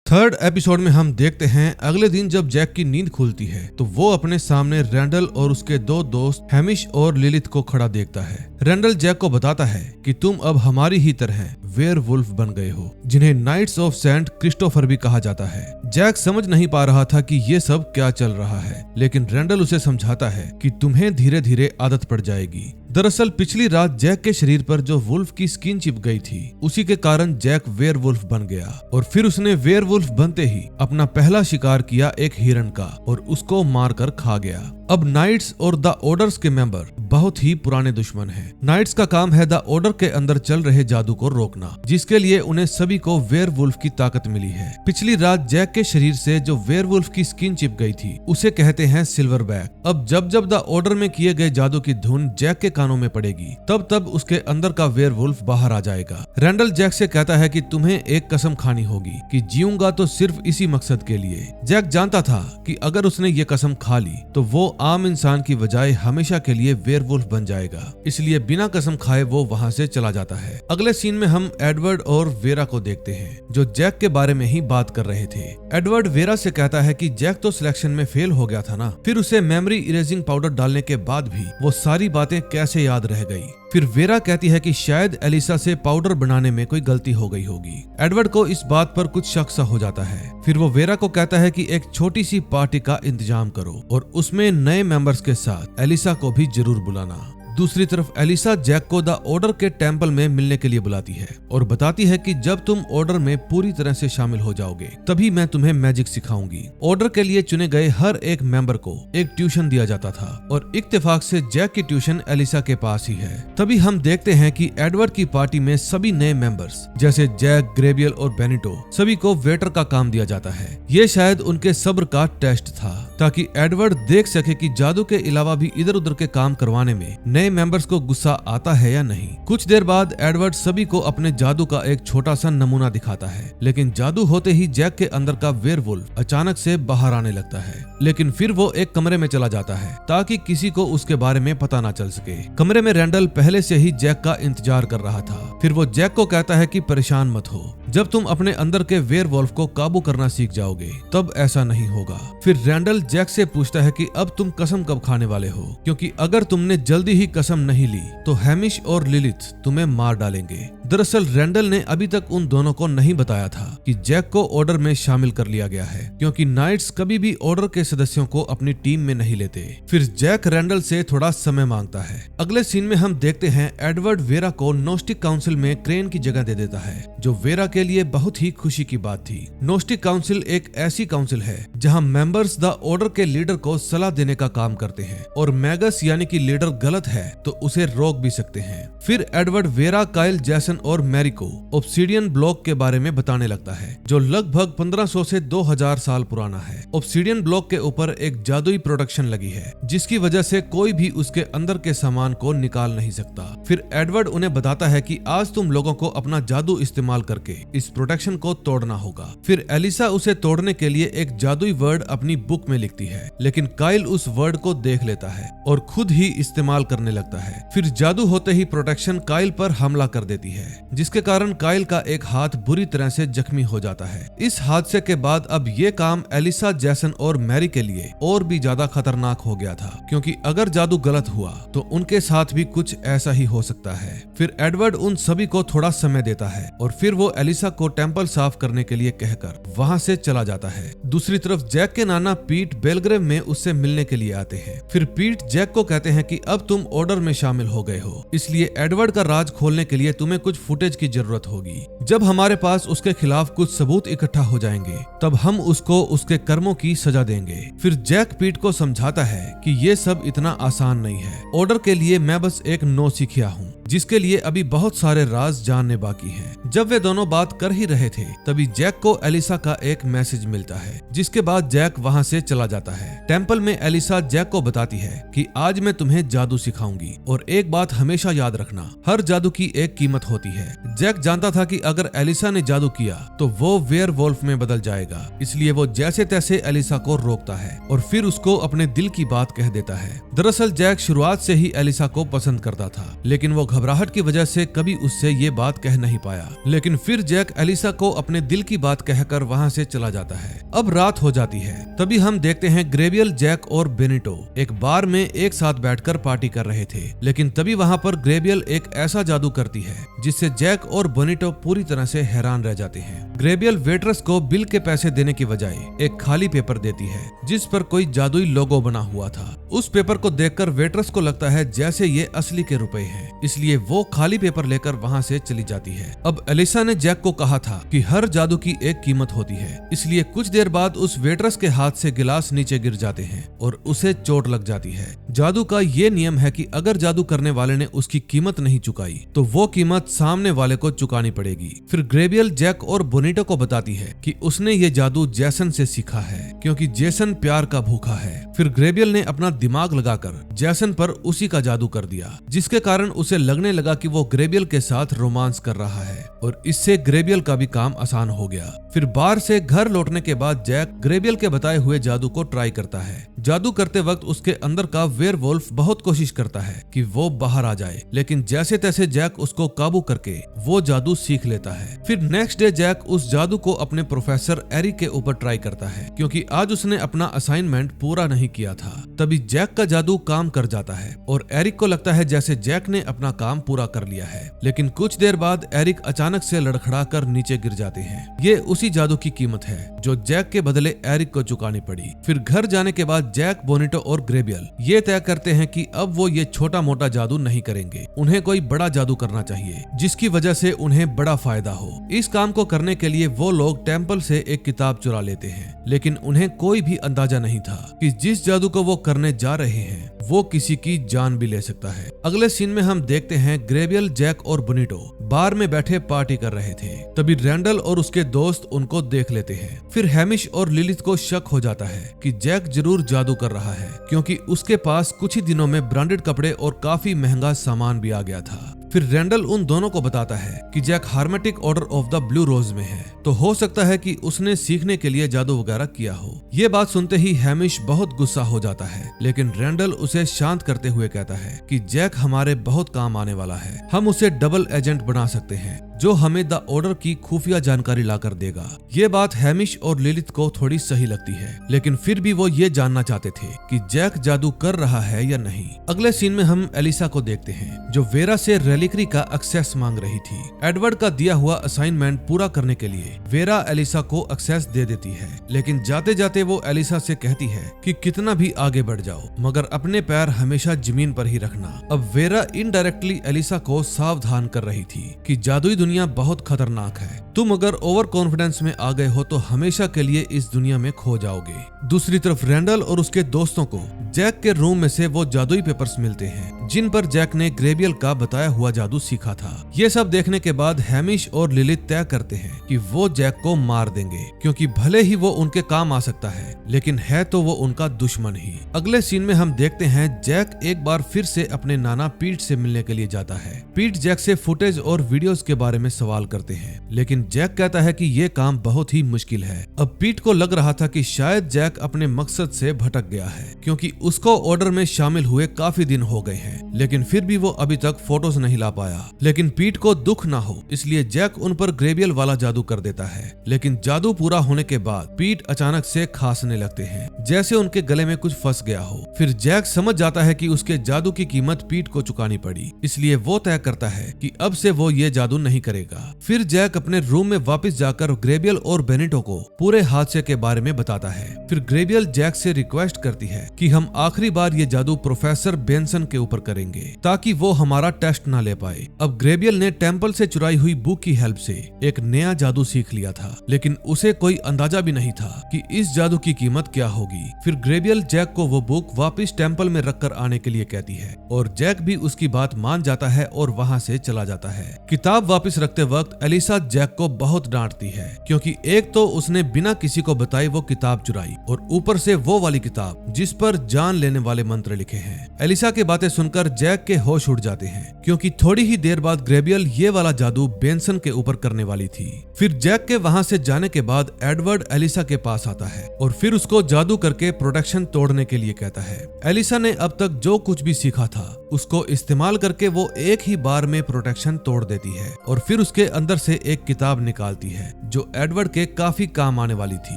थर्ड एपिसोड में हम देखते हैं अगले दिन जब जैक की नींद खुलती है तो वो अपने सामने रैंडल और उसके 2 दोस्त हैमिश और लिलिथ को खड़ा देखता है। रैंडल जैक को बताता है कि तुम अब हमारी ही तरह वेयरवुल्फ बन गए हो, जिन्हें नाइट्स ऑफ सेंट क्रिस्टोफर भी कहा जाता है। जैक समझ नहीं पा रहा था कि ये सब क्या चल रहा है, लेकिन रैंडल उसे समझाता है कि तुम्हें धीरे धीरे आदत पड़ जाएगी। दरअसल पिछली रात जैक के शरीर पर जो वुल्फ की स्किन चिप गई थी उसी के कारण जैक वेयरवुल्फ बन गया और फिर उसने वेयरवुल्फ बनते ही अपना पहला शिकार किया एक हिरन का और उसको मारकर खा गया। अब नाइट्स और द ऑर्डर्स के मेंबर बहुत ही पुराने दुश्मन हैं। नाइट्स का काम है द ऑर्डर के अंदर चल रहे जादू को रोकना, जिसके लिए उन्हें सभी को वेयरवुल्फ की ताकत मिली है। पिछली रात जैक के शरीर से जो वेयरवुल्फ की स्किन चिप गई थी उसे कहते हैं सिल्वरबैक। अब जब जब द ऑर्डर में किए गए जादू की धुन जैक के कानों में पड़ेगी तब तब उसके अंदर का वेयरवुल्फ बाहर आ जाएगा। रैंडल जैक से कहता है कि तुम्हें एक कसम खानी होगी कि जीऊंगा तो सिर्फ इसी मकसद के लिए। जैक जानता था कि अगर उसने ये कसम खा ली तो वो आम इंसान की बजाय हमेशा के लिए वेयरवुल्फ बन जाएगा, इसलिए बिना कसम खाए वो वहाँ से चला जाता है। अगले सीन में हम एडवर्ड और वेरा को देखते हैं जो जैक के बारे में ही बात कर रहे थे। एडवर्ड वेरा से कहता है कि जैक तो सिलेक्शन में फेल हो गया था ना, फिर उसे मेमोरी इरेजिंग पाउडर डालने के बाद भी वो सारी बातें कैसे याद रह गई। फिर वेरा कहती है कि शायद एलिसा से पाउडर बनाने में कोई गलती हो गई होगी। एडवर्ड को इस बात पर कुछ शक सा हो जाता है। फिर वो वेरा को कहता है कि एक छोटी सी पार्टी का इंतजाम करो और उसमें नए मेंबर्स के साथ एलिसा को भी जरूर बुलाना। दूसरी तरफ एलिसा जैक को द ऑर्डर के टेंपल में मिलने के लिए बुलाती है और बताती है कि जब तुम ऑर्डर में पूरी तरह से शामिल हो जाओगे तभी मैं तुम्हें मैजिक सिखाऊंगी। ऑर्डर के लिए चुने गए हर एक मेंबर को एक ट्यूशन दिया जाता था और इत्तेफाक से जैक की ट्यूशन एलिसा के पास ही है। तभी हम देखते हैं कि एडवर्ड की पार्टी में सभी नए मेंबर्स जैसे जैक, ग्रेबियल और बेनिटो सभी को वेटर का काम दिया जाता है। ये शायद उनके सब्र का टेस्ट था ताकि एडवर्ड देख सके कि जादू के अलावा भी इधर उधर के काम करवाने में नए मेंबर्स को गुस्सा आता है या नहीं। कुछ देर बाद एडवर्ड सभी को अपने जादू का एक छोटा सा नमूना दिखाता है, लेकिन जादू होते ही जैक के अंदर का वेयरवुल्फ अचानक से बाहर आने लगता है। लेकिन फिर वो एक कमरे में चला जाता है ताकि किसी को उसके बारे में पता ना चल सके। कमरे में रैंडल पहले से ही जैक का इंतजार कर रहा था। फिर वो जैक को कहता है कि परेशान मत हो, जब तुम अपने अंदर के वेयरवुल्फ को काबू करना सीख जाओगे तब ऐसा नहीं होगा। फिर रैंडल जैक से पूछता है कि अब तुम कसम कब खाने वाले हो, क्योंकि अगर तुमने जल्दी ही कसम नहीं ली तो हैमिश और लिलिथ तुम्हें मार डालेंगे। दरअसल रैंडल ने अभी तक उन दोनों को नहीं बताया था कि जैक को ऑर्डर में शामिल कर लिया गया है, क्योंकि नाइट्स कभी भी ऑर्डर के सदस्यों को अपनी टीम में नहीं लेते। फिर जैक रैंडल से थोड़ा समय मांगता है। अगले सीन में हम देखते हैं एडवर्ड वेरा को नोस्टिक काउंसिल में क्रेन की जगह दे देता है, जो वेरा के लिए बहुत ही खुशी की बात थी। नोस्टिक काउंसिल एक ऐसी काउंसिल है जहां मेंबर्स द ऑर्डर के लीडर को सलाह देने का काम करते हैं और मैगस यानी कि लीडर गलत है तो उसे रोक भी सकते हैं। फिर एडवर्ड वेरा, काइल, जैसन जैसन और मैरी को ऑब्सिडियन ब्लॉक के बारे में बताने लगता है, जो लगभग 1500 से 2000 साल पुराना है। ऑब्सिडियन ब्लॉक के ऊपर एक जादुई प्रोटेक्शन लगी है, जिसकी वजह से कोई भी उसके अंदर के सामान को निकाल नहीं सकता। फिर एडवर्ड उन्हें बताता है कि आज तुम लोगों को अपना जादू इस्तेमाल करके इस प्रोटेक्शन को तोड़ना होगा। फिर एलिसा उसे तोड़ने के लिए एक जादुई वर्ड अपनी बुक में लिखती है, लेकिन काइल उस वर्ड को देख लेता है और खुद ही इस्तेमाल करने लगता है। फिर जादू होते ही प्रोटेक्शन काइल पर हमला कर देती है, जिसके कारण काइल का एक हाथ बुरी तरह से जख्मी हो जाता है। इस हादसे के बाद अब ये काम एलिसा, जैसन और मैरी के लिए और भी ज्यादा खतरनाक हो गया था, क्योंकि अगर जादू गलत हुआ तो उनके साथ भी कुछ ऐसा ही हो सकता है। फिर एडवर्ड उन सभी को थोड़ा समय देता है और फिर वो एलिसा को टेंपल साफ करने के लिए कहकर वहां से चला जाता है। दूसरी तरफ जैक के नाना पीट बेलग्रेव में उससे मिलने के लिए आते हैं। फिर पीट जैक को कहते हैं कि अब तुम ऑर्डर में शामिल हो गए हो, इसलिए एडवर्ड का राज खोलने के लिए तुम्हें कुछ फुटेज की जरूरत होगी। जब हमारे पास उसके खिलाफ कुछ सबूत इकट्ठा हो जाएंगे, तब हम उसको उसके कर्मों की सजा देंगे। फिर जैक पीट को समझाता है कि ये सब इतना आसान नहीं है। ऑर्डर के लिए मैं बस एक नौसिखिया हूँ, जिसके लिए अभी बहुत सारे राज जानने बाकी हैं। जब वे दोनों बात कर ही रहे थे, तभी जैक को एलिसा का एक मैसेज मिलता है, जिसके बाद जैक वहां से चला जाता है। टेंपल में एलिसा जैक को बताती है कि आज मैं तुम्हें जादू सिखाऊंगी और एक बात हमेशा याद रखना, हर जादू की एक कीमत होती है। जैक जानता था कि अगर एलिसा ने जादू किया तो वो वेयरवुल्फ में बदल जाएगा, इसलिए वो जैसे तैसे एलिसा को रोकता है और फिर उसको अपने दिल की बात कह देता है। दरअसल जैक शुरुआत से ही एलिसा को पसंद करता था, लेकिन वो घबराहट की वजह से कभी उससे ये बात कह नहीं पाया। लेकिन फिर जैक एलिसा को अपने दिल की बात कहकर वहां से चला जाता है। अब रात हो जाती है, तभी हम देखते हैं ग्रेबियल, जैक और बेनिटो एक बार में एक साथ बैठकर पार्टी कर रहे थे। लेकिन तभी वहां पर ग्रेबियल एक ऐसा जादू करती है जिससे जैक और बेनिटो पूरी तरह से हैरान रह जाते हैं। ग्रेबियल वेट्रेस को बिल के पैसे देने की बजाय एक खाली पेपर देती है, जिस पर कोई जादुई लोगो बना हुआ था। उस पेपर को देखकर वेट्रेस को लगता है जैसे ये असली के रुपए हैं, इसलिए वो खाली पेपर लेकर वहां से चली जाती है। अब एलिसा ने जैक को कहा था कि हर जादू की एक कीमत होती है, इसलिए कुछ देर बाद उस वेट्रेस के हाथ से गिलास नीचे गिर जाते हैं और उसे चोट लग जाती है। जादू का ये नियम है कि अगर जादू करने वाले ने उसकी कीमत नहीं चुकाई तो वो कीमत सामने वाले को चुकानी पड़ेगी। फिर ग्रेबियल जैक और बोनीटो को बताती है कि उसने ये जादू जैसन से सीखा है, क्योंकि जैसन प्यार का भूखा है। फिर ग्रेबियल ने अपना दिमाग लगाकर जैसन पर उसी का जादू कर दिया, जिसके कारण उसे लगने लगा कि वो ग्रेबियल के साथ रोमांस कर रहा है और इससे ग्रेबियल का भी काम आसान हो गया। फिर बार से घर लौटने के बाद जैक ग्रेबियल के बताए हुए जादू को ट्राई करता है। जादू करते वक्त उसके अंदर का वेयरवुल्फ बहुत कोशिश करता है कि वो बाहर आ जाए, लेकिन जैसे तैसे जैक उसको काबू करके वो जादू सीख लेता है। फिर नेक्स्ट डे जैक उस जादू को अपने प्रोफेसर एरिक के ऊपर ट्राई करता है, क्योंकि आज उसने अपना असाइनमेंट पूरा नहीं किया था। तभी जैक का जादू काम कर जाता है और एरिक को लगता है जैसे जैक ने अपना काम पूरा कर लिया है। लेकिन कुछ देर बाद एरिक अचानक से लड़खड़ा कर नीचे गिर जाते हैं। ये उसी जादू की कीमत है जो जैक के बदले एरिक को चुकानी पड़ी। फिर घर जाने के बाद जैक, बोनीटो और ग्रेबियल ये तय करते हैं कि अब वो ये छोटा मोटा जादू नहीं करेंगे, उन्हें कोई बड़ा जादू करना चाहिए जिसकी वजह से उन्हें बड़ा फायदा हो। इस काम को करने के लिए वो लोग टेंपल से एक किताब चुरा लेते हैं, लेकिन उन्हें कोई भी अंदाजा नहीं था कि जिस जादू को वो करने जा रहे हैं वो किसी की जान भी ले सकता है। अगले सीन में हम देखते हैं ग्रेबियल, जैक और बोनीटो बार में बैठे पार्टी कर रहे थे। तभी रैंडल और उसके दोस्त उनको देख लेते हैं। फिर हैमिश और लिलिथ को शक हो जाता है कि जैक जरूर जादू कर रहा है, क्योंकि उसके पास कुछ ही दिनों में ब्रांडेड कपड़े और काफी महंगा सामान भी आ गया था। फिर रैंडल उन दोनों को बताता है कि Jack hermetic order of the blue rose में है, तो हो सकता है कि उसने सीखने के लिए जादू वगैरह किया हो। ये बात सुनते ही हैमिश बहुत गुस्सा हो जाता है, लेकिन रैंडल उसे शांत करते हुए कहता है कि जैक हमारे बहुत काम आने वाला है, हम उसे डबल एजेंट बना सकते हैं जो हमें द ऑर्डर की खुफिया जानकारी लाकर देगा। ये बात हैमिश और लिलिथ को थोड़ी सही लगती है, लेकिन फिर भी वो ये जानना चाहते थे कि जैक जादू कर रहा है या नहीं। अगले सीन में हम एलिसा को देखते हैं जो वेरा से रेलिक्री का एक्सेस मांग रही थी। एडवर्ड का दिया हुआ असाइनमेंट पूरा करने के लिए वेरा एलिसा को एक्सेस दे देती है, लेकिन जाते जाते वो एलिसा से कहती है कि कितना भी आगे बढ़ जाओ मगर अपने पैर हमेशा जमीन पर ही रखना। अब वेरा इनडायरेक्टली एलिसा को सावधान कर रही थी कि जादुई दुनिया बहुत खतरनाक है तुम अगर ओवर कॉन्फिडेंस में आ गए हो तो हमेशा के लिए इस दुनिया में खो जाओगे। दूसरी तरफ रैंडल और उसके दोस्तों को जैक के रूम में से वो जादुई पेपर्स मिलते हैं जिन पर जैक ने ग्रेबियल का बताया हुआ जादू सीखा था। ये सब देखने के बाद हैमिश और लिलिथ तय करते हैं कि वो जैक को मार देंगे, क्योंकि भले ही वो उनके काम आ सकता है लेकिन है तो वो उनका दुश्मन ही। अगले सीन में हम देखते हैं जैक एक बार फिर से अपने नाना पीट से मिलने के लिए जाता है। पीट जैक से फुटेज और वीडियोस के बारे में सवाल करते हैं, लेकिन जैक कहता है कि ये काम बहुत ही मुश्किल है। अब पीट को लग रहा था कि शायद जैक अपने मकसद से भटक गया है, क्योंकि उसको ऑर्डर में शामिल हुए काफी दिन हो गए हैं, लेकिन फिर भी वो अभी तक फोटोज नहीं ला पाया। लेकिन पीट को दुख ना हो इसलिए जैक उन पर ग्रेबियल वाला जादू कर देता है। लेकिन जादू पूरा होने के बाद पीट अचानक से खांसने लगते हैं, जैसे उनके गले में कुछ फंस गया हो। फिर जैक समझ जाता है कि उसके जादू की कीमत पीट को चुकानी पड़ी, इसलिए वो तय करता है कि अब से वो ये जादू नहीं करेगा। फिर जैक अपने रूम में वापस जाकर ग्रेबियल और बेनिटो को पूरे हादसे के बारे में बताता है। फिर ग्रेबियल जैक से रिक्वेस्ट करती है कि हम आखिरी बार ये जादू प्रोफेसर बेंसन के ऊपर करेंगे ताकि वो हमारा टेस्ट ना ले पाए। अब ग्रेबियल ने टेम्पल से चुराई हुई बुक की हेल्प से एक नया जादू सीख लिया था, लेकिन उसे कोई अंदाजा भी नहीं था कि इस जादू की कीमत क्या होगी। फिर ग्रेबियल जैक को वो बुक वापस टेम्पल में रखकर आने के लिए कहती है और जैक भी उसकी बात मान जाता है और वहाँ से चला जाता है। किताब वापस रखते वक्त एलिसा जैक को बहुत डांटती है, क्योंकि एक तो उसने बिना किसी को बताई वो किताब चुराई और ऊपर से वो वाली किताब जिस पर जान लेने वाले मंत्र लिखे हैं। एलिसा की बातें सुनकर जैक के होश उड़ जाते हैं, क्योंकि थोड़ी ही देर बाद ग्रेबियल ये वाला जादू बेंसन के ऊपर करने वाली थी। फिर जैक के वहाँ से जाने के बाद एडवर्ड एलिसा के पास आता है और फिर उसको जादू करके प्रोटेक्शन तोड़ने के लिए कहता है। एलिसा ने अब तक जो कुछ भी सीखा था उसको इस्तेमाल करके वो एक ही बार में प्रोटेक्शन तोड़ देती है और फिर उसके अंदर से एक किताब निकालती है जो एडवर्ड के काफी काम आने वाली थी।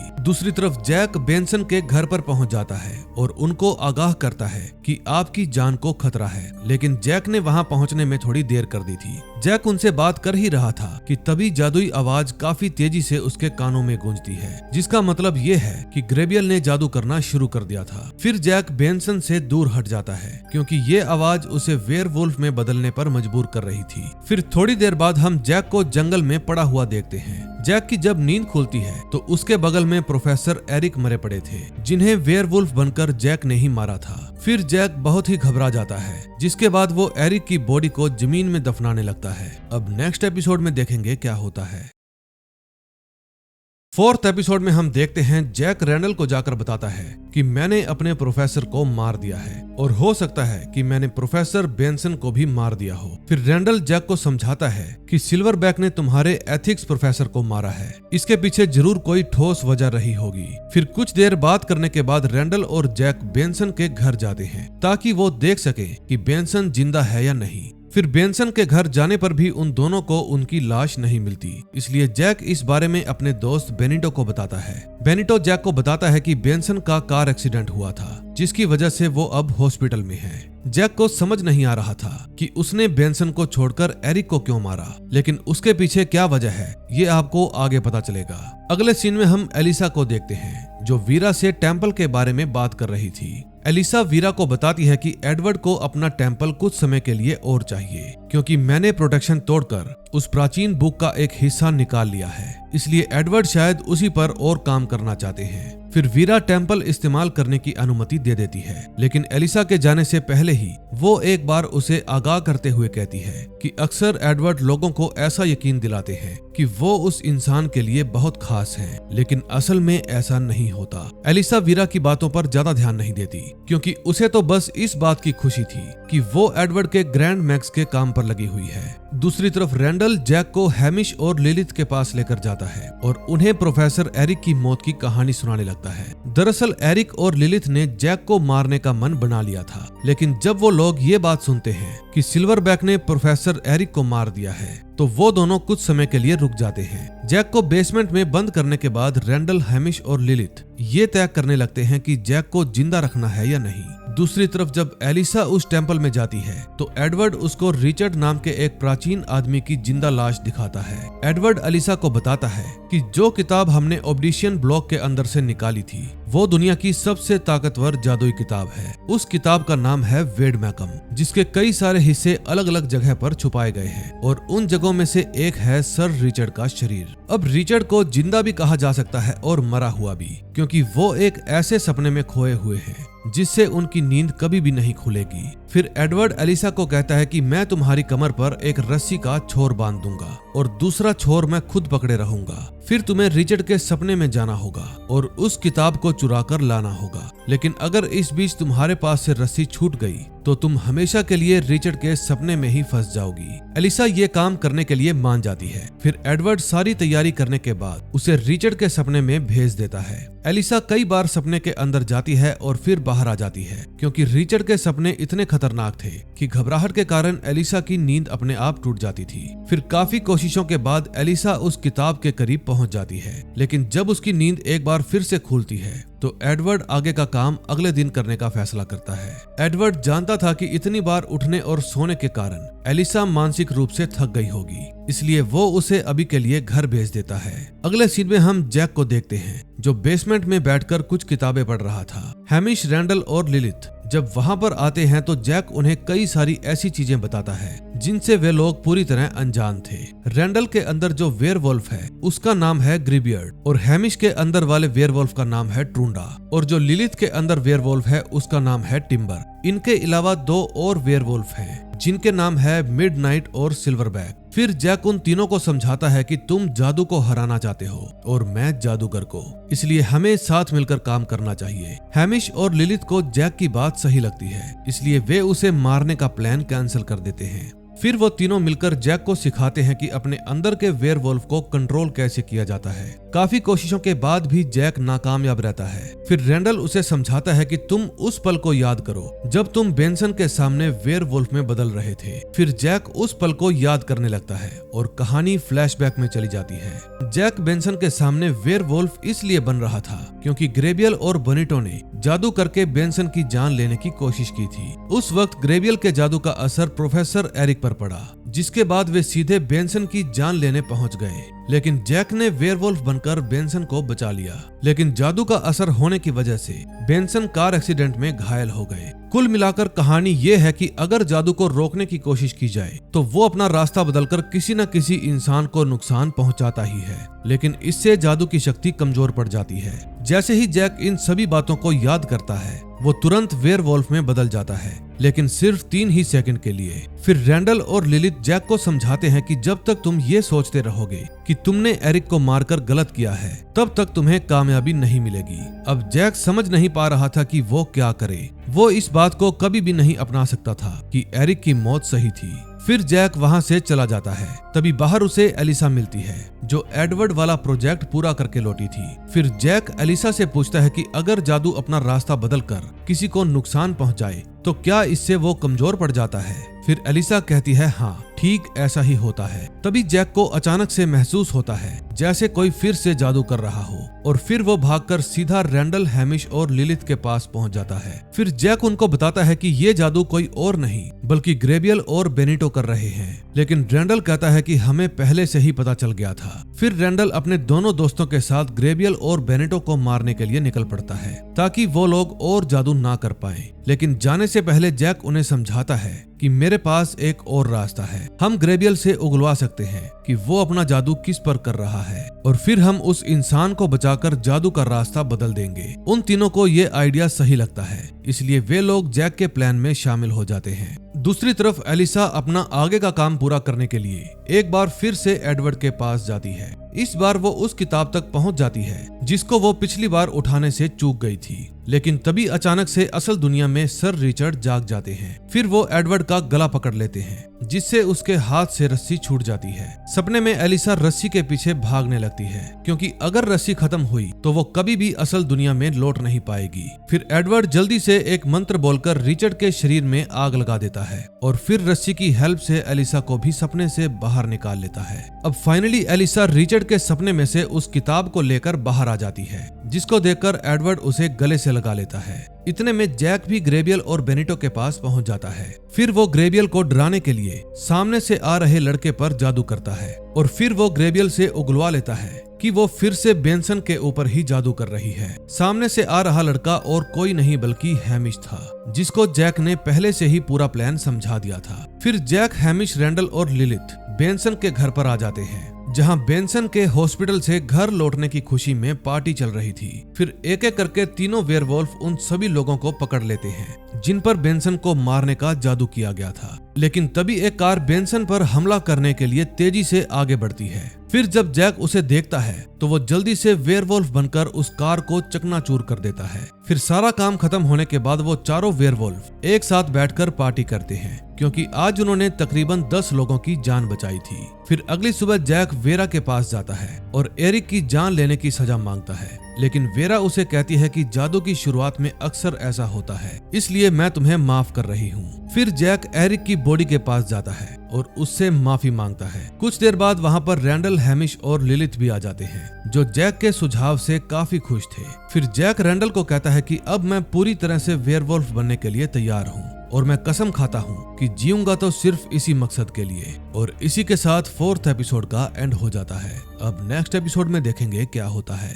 दूसरी तरफ जैक बेंसन के घर पर पहुंच जाता है और उनको आगाह करता है कि आपकी जान को खतरा है, लेकिन जैक ने वहां पहुंचने में थोड़ी देर कर दी थी। जैक उनसे बात कर ही रहा था कि तभी जादुई आवाज काफी तेजी से उसके कानों में गूंजती है, जिसका मतलब ये है कि ग्रेबियल ने जादू करना शुरू कर दिया था। फिर जैक बेंसन से दूर हट जाता है, क्योंकि ये आवाज उसे वेयरवुल्फ में बदलने पर मजबूर कर रही थी। फिर थोड़ी देर बाद हम जैक को जंगल में पड़ा हुआ देखते हैं। जैक की जब नींद खुलती है तो उसके बगल में प्रोफेसर एरिक मरे पड़े थे, जिन्हें वेयरवुल्फ बनकर जैक ने ही मारा था। फिर जैक बहुत ही घबरा जाता है, जिसके बाद वो एरिक की बॉडी को जमीन में दफनाने लगता है। अब नेक्स्ट एपिसोड में देखेंगे क्या होता है। फोर्थ एपिसोड में हम देखते हैं जैक रैंडल को जाकर बताता है कि मैंने अपने प्रोफेसर को मार दिया है और हो सकता है कि मैंने प्रोफेसर बेंसन को भी मार दिया हो। फिर रैंडल जैक को समझाता है कि सिल्वरबैक ने तुम्हारे एथिक्स प्रोफेसर को मारा है, इसके पीछे जरूर कोई ठोस वजह रही होगी। फिर कुछ देर बात करने के बाद रैंडल और जैक बेंसन के घर जाते हैं ताकि वो देख सके कि बेंसन जिंदा है या नहीं। फिर बेंसन के घर जाने पर भी उन दोनों को उनकी लाश नहीं मिलती, इसलिए जैक इस बारे में अपने दोस्त बेनिटो को बताता है। बेनिटो जैक को बताता है कि बेंसन का कार एक्सीडेंट हुआ था, जिसकी वजह से वो अब हॉस्पिटल में है। जैक को समझ नहीं आ रहा था कि उसने बेंसन को छोड़कर एरिक को क्यों मारा, लेकिन उसके पीछे क्या वजह है ये आपको आगे पता चलेगा। अगले सीन में हम एलिसा को देखते हैं जो वीरा से टेम्पल के बारे में बात कर रही थी। एलिसा वीरा को बताती है कि एडवर्ड को अपना टेम्पल कुछ समय के लिए और चाहिए, क्योंकि मैंने प्रोटेक्शन तोड़कर उस प्राचीन बुक का एक हिस्सा निकाल लिया है, इसलिए एडवर्ड शायद उसी पर और काम करना चाहते हैं। फिर वीरा टेम्पल इस्तेमाल करने की अनुमति दे देती है, लेकिन एलिसा के जाने से पहले ही वो एक बार उसे आगाह करते हुए कहती है कि अक्सर एडवर्ड लोगों को ऐसा यकीन दिलाते हैं कि वो उस इंसान के लिए बहुत खास हैं, लेकिन असल में ऐसा नहीं होता। एलिसा वीरा की बातों पर ज्यादा ध्यान नहीं देती, क्योंकि उसे तो बस इस बात की खुशी थी कि वो एडवर्ड के ग्रैंड मैक्स के काम पर लगी हुई है। दूसरी तरफ रैंडल जैक को हैमिश और लिलिथ के पास लेकर जाता है और उन्हें प्रोफेसर एरिक की मौत की कहानी सुनाने लगता है। दरअसल एरिक और लिलिथ ने जैक को मारने का मन बना लिया था, लेकिन जब वो लोग ये बात सुनते हैं कि सिल्वरबैक ने प्रोफेसर एरिक को मार दिया है तो वो दोनों कुछ समय के लिए रुक जाते हैं। जैक को बेसमेंट में बंद करने के बाद रैंडल, हैमिश और लिलिथ ये तय करने लगते हैं कि जैक को जिंदा रखना है या नहीं। दूसरी तरफ जब एलिसा उस टेम्पल में जाती है तो एडवर्ड उसको रिचर्ड नाम के एक प्राचीन आदमी की जिंदा लाश दिखाता है। एडवर्ड एलिसा को बताता है कि जो किताब हमने ऑब्डिशियन ब्लॉक के अंदर से निकाली थी वो दुनिया की सबसे ताकतवर जादुई किताब है। उस किताब का नाम है वेड मैकम, जिसके कई सारे हिस्से अलग अलग जगह पर छुपाए गए हैं और उन जगहों में से एक है सर रिचर्ड का शरीर। अब रिचर्ड को जिंदा भी कहा जा सकता है और मरा हुआ भी, क्योंकि वो एक ऐसे सपने में खोए हुए हैं जिससे उनकी नींद कभी भी नहीं खुलेगी। फिर एडवर्ड एलिसा को कहता है कि मैं तुम्हारी कमर पर एक रस्सी का छोर बांध दूंगा और दूसरा छोर मैं खुद पकड़े रहूंगा। फिर तुम्हें रिचर्ड के सपने में जाना होगा और उस किताब को चुरा कर लाना होगा, लेकिन अगर इस बीच तुम्हारे पास से रस्सी छूट गई तो तुम हमेशा के लिए रिचर्ड के सपने में ही फंस जाओगी। एलिसा ये काम करने के लिए मान जाती है। फिर एडवर्ड सारी तैयारी करने के बाद उसे रिचर्ड के सपने में भेज देता है। एलिसा कई बार सपने के अंदर जाती है और फिर बाहर आ जाती है, क्योंकि रिचर्ड के सपने इतने खतरनाक थे कि घबराहट के कारण एलिसा की नींद अपने आप टूट जाती थी। फिर काफी कोशिशों के बाद एलिसा उस किताब के करीब पहुंच जाती है, लेकिन जब उसकी नींद एक बार फिर से खुलती है तो एडवर्ड आगे का काम अगले दिन करने का फैसला करता है। एडवर्ड जानता था कि इतनी बार उठने और सोने के कारण एलिसा मानसिक रूप से थक गई होगी, इसलिए वो उसे अभी के लिए घर भेज देता है। अगले सीन में हम जैक को देखते हैं, जो बेसमेंट में बैठकर कुछ किताबें पढ़ रहा था। हैमिश, रैंडल और लिलिथ जब वहां पर आते हैं तो जैक उन्हें कई सारी ऐसी चीजें बताता है जिनसे वे लोग पूरी तरह अनजान थे। रैंडल के अंदर जो वेयरवुल्फ है उसका नाम है ग्रेबियर्ड और हैमिश के अंदर वाले वेयरवुल्फ का नाम है ट्रूंडा और जो लिलिथ के अंदर वेयरवुल्फ है उसका नाम है टिम्बर। इनके अलावा 2 और वेयरवुल्फ हैं जिनके नाम है मिडनाइट और सिल्वरबैक। फिर जैक उन तीनों को समझाता है कि तुम जादू को हराना चाहते हो और मैं जादूगर को, इसलिए हमें साथ मिलकर काम करना चाहिए। हैमिश और लिलिथ को जैक की बात सही लगती है, इसलिए वे उसे मारने का प्लान कैंसिल कर देते हैं। फिर वो तीनों मिलकर जैक को सिखाते हैं कि अपने अंदर के वेयरवुल्फ को कंट्रोल कैसे किया जाता है। काफी कोशिशों के बाद भी जैक नाकामयाब रहता है। फिर रैंडल उसे समझाता है कि तुम उस पल को याद करो जब तुम बेंसन के सामने वेयरवुल्फ में बदल रहे थे। फिर जैक उस पल को याद करने लगता है और कहानी फ्लैशबैक में चली जाती है। जैक बेंसन के सामने वेयरवुल्फ इसलिए बन रहा था क्योंकि ग्रेबियल और बोनिटो ने जादू करके बेंसन की जान लेने की कोशिश की थी। उस वक्त ग्रेबियल के जादू का असर प्रोफेसर एरिक पर पड़ा, जिसके बाद वे सीधे बेंसन की जान लेने पहुंच गए। लेकिन जैक ने वेयरवुल्फ बनकर बेंसन को बचा लिया, लेकिन जादू का असर होने की वजह से बेंसन कार एक्सीडेंट में घायल हो गए। कुल मिलाकर कहानी ये है कि अगर जादू को रोकने की कोशिश की जाए तो वो अपना रास्ता बदलकर किसी न किसी इंसान को नुकसान पहुंचाता ही है, लेकिन इससे जादू की शक्ति कमजोर पड़ जाती है। जैसे ही जैक इन सभी बातों को याद करता है वो तुरंत वेयरवुल्फ में बदल जाता है, लेकिन सिर्फ 3 ही सेकंड के लिए। फिर रैंडल और लिलिथ जैक को समझाते हैं कि जब तक तुम ये सोचते रहोगे कि तुमने एरिक को मारकर गलत किया है तब तक तुम्हें कामयाबी नहीं मिलेगी। अब जैक समझ नहीं पा रहा था कि वो क्या करे। वो इस बात को कभी भी नहीं अपना सकता था कि एरिक की मौत सही थी। फिर जैक वहां से चला जाता है। तभी बाहर उसे एलिसा मिलती है, जो एडवर्ड वाला प्रोजेक्ट पूरा करके लौटी थी। फिर जैक एलिसा से पूछता है कि अगर जादू अपना रास्ता बदलकर किसी को नुकसान पहुंचाए तो क्या इससे वो कमजोर पड़ जाता है। फिर एलिसा कहती है हाँ, ठीक ऐसा ही होता है। तभी जैक को अचानक से महसूस होता है जैसे कोई फिर से जादू कर रहा हो और फिर वो भागकर सीधा रैंडल, हैमिश और लिलिथ के पास पहुंच जाता है। फिर जैक उनको बताता है कि ये जादू कोई और नहीं बल्कि ग्रेबियल और बेनिटो कर रहे हैं, लेकिन रैंडल कहता है कि हमें पहले से ही पता चल गया था। फिर रैंडल अपने दोनों दोस्तों के साथ ग्रेबियल और बेनिटो को मारने के लिए निकल पड़ता है ताकि वो लोग और जादू ना कर पाए, लेकिन जाने से पहले जैक उन्हें समझाता है कि मेरे पास एक और रास्ता है। हम ग्रेबियल से उगलवा सकते हैं कि वो अपना जादू किस पर कर रहा है और फिर हम उस इंसान को बचाकर जादू का रास्ता बदल देंगे। उन तीनों को ये आइडिया सही लगता है, इसलिए वे लोग जैक के प्लान में शामिल हो जाते हैं। दूसरी तरफ एलिसा अपना आगे का काम पूरा करने के लिए एक बार फिर से एडवर्ड के पास जाती है। इस बार वो उस किताब तक पहुंच जाती है जिसको वो पिछली बार उठाने से चूक गई थी, लेकिन तभी अचानक से असल दुनिया में सर रिचर्ड जाग जाते हैं। फिर वो एडवर्ड का गला पकड़ लेते हैं जिससे उसके हाथ से रस्सी छूट जाती है। सपने में एलिसा रस्सी के पीछे भागने लगती है क्योंकि अगर रस्सी खत्म हुई तो वो कभी भी असल दुनिया में लौट नहीं पाएगी। फिर एडवर्ड जल्दी से एक मंत्र बोलकर रिचर्ड के शरीर में आग लगा देता है और फिर रस्सी की हेल्प से एलिसा को भी सपने से बाहर निकाल लेता है। अब फाइनली एलिसा रिचर्ड के सपने में से उस किताब को लेकर बाहर आ जाती है, जिसको देखकर एडवर्ड उसे गले से लगा लेता है। इतने में जैक भी ग्रेबियल और बेनिटो के पास पहुंच जाता है। फिर वो ग्रेबियल को डराने के लिए सामने से आ रहे लड़के पर जादू करता है और फिर वो ग्रेबियल से उगलवा लेता है कि वो फिर से बेंसन के ऊपर ही जादू कर रही है। सामने से आ रहा लड़का और कोई नहीं बल्कि हैमिश था, जिसको जैक ने पहले से ही पूरा प्लान समझा दिया था। फिर जैक, हैमिश, रैंडल और लिलिथ बेंसन के घर पर आ जाते हैं, जहां बेंसन के हॉस्पिटल से घर लौटने की खुशी में पार्टी चल रही थी। फिर एक एक करके तीनों वेयरवुल्फ उन सभी लोगों को पकड़ लेते हैं जिन पर बेंसन को मारने का जादू किया गया था। लेकिन तभी एक कार बेंसन पर हमला करने के लिए तेजी से आगे बढ़ती है। फिर जब जैक उसे देखता है तो वो जल्दी से वेयरवुल्फ बनकर उस कार को चकनाचूर कर देता है। फिर सारा काम खत्म होने के बाद वो चारों वेयरवुल्फ एक साथ बैठकर पार्टी करते हैं, क्योंकि आज उन्होंने तकरीबन 10 लोगों की जान बचाई थी। फिर अगली सुबह जैक वेरा के पास जाता है और एरिक की जान लेने की सजा मांगता है, लेकिन वेरा उसे कहती है कि जादू की शुरुआत में अक्सर ऐसा होता है, इसलिए मैं तुम्हें माफ कर रही हूँ। फिर जैक एरिक की बॉडी के पास जाता है और उससे माफी मांगता है। कुछ देर बाद वहाँ पर रैंडल, हैमिश और लिलिथ भी आ जाते हैं, जो जैक के सुझाव से काफी खुश थे। फिर जैक रैंडल को कहता है कि अब मैं पूरी तरह से वेयरवुल्फ बनने के लिए तैयार हूँ और मैं कसम खाता हूँ कि जीऊंगा तो सिर्फ इसी मकसद के लिए। और इसी के साथ 4th एपिसोड का एंड हो जाता है। अब नेक्स्ट एपिसोड में देखेंगे क्या होता है।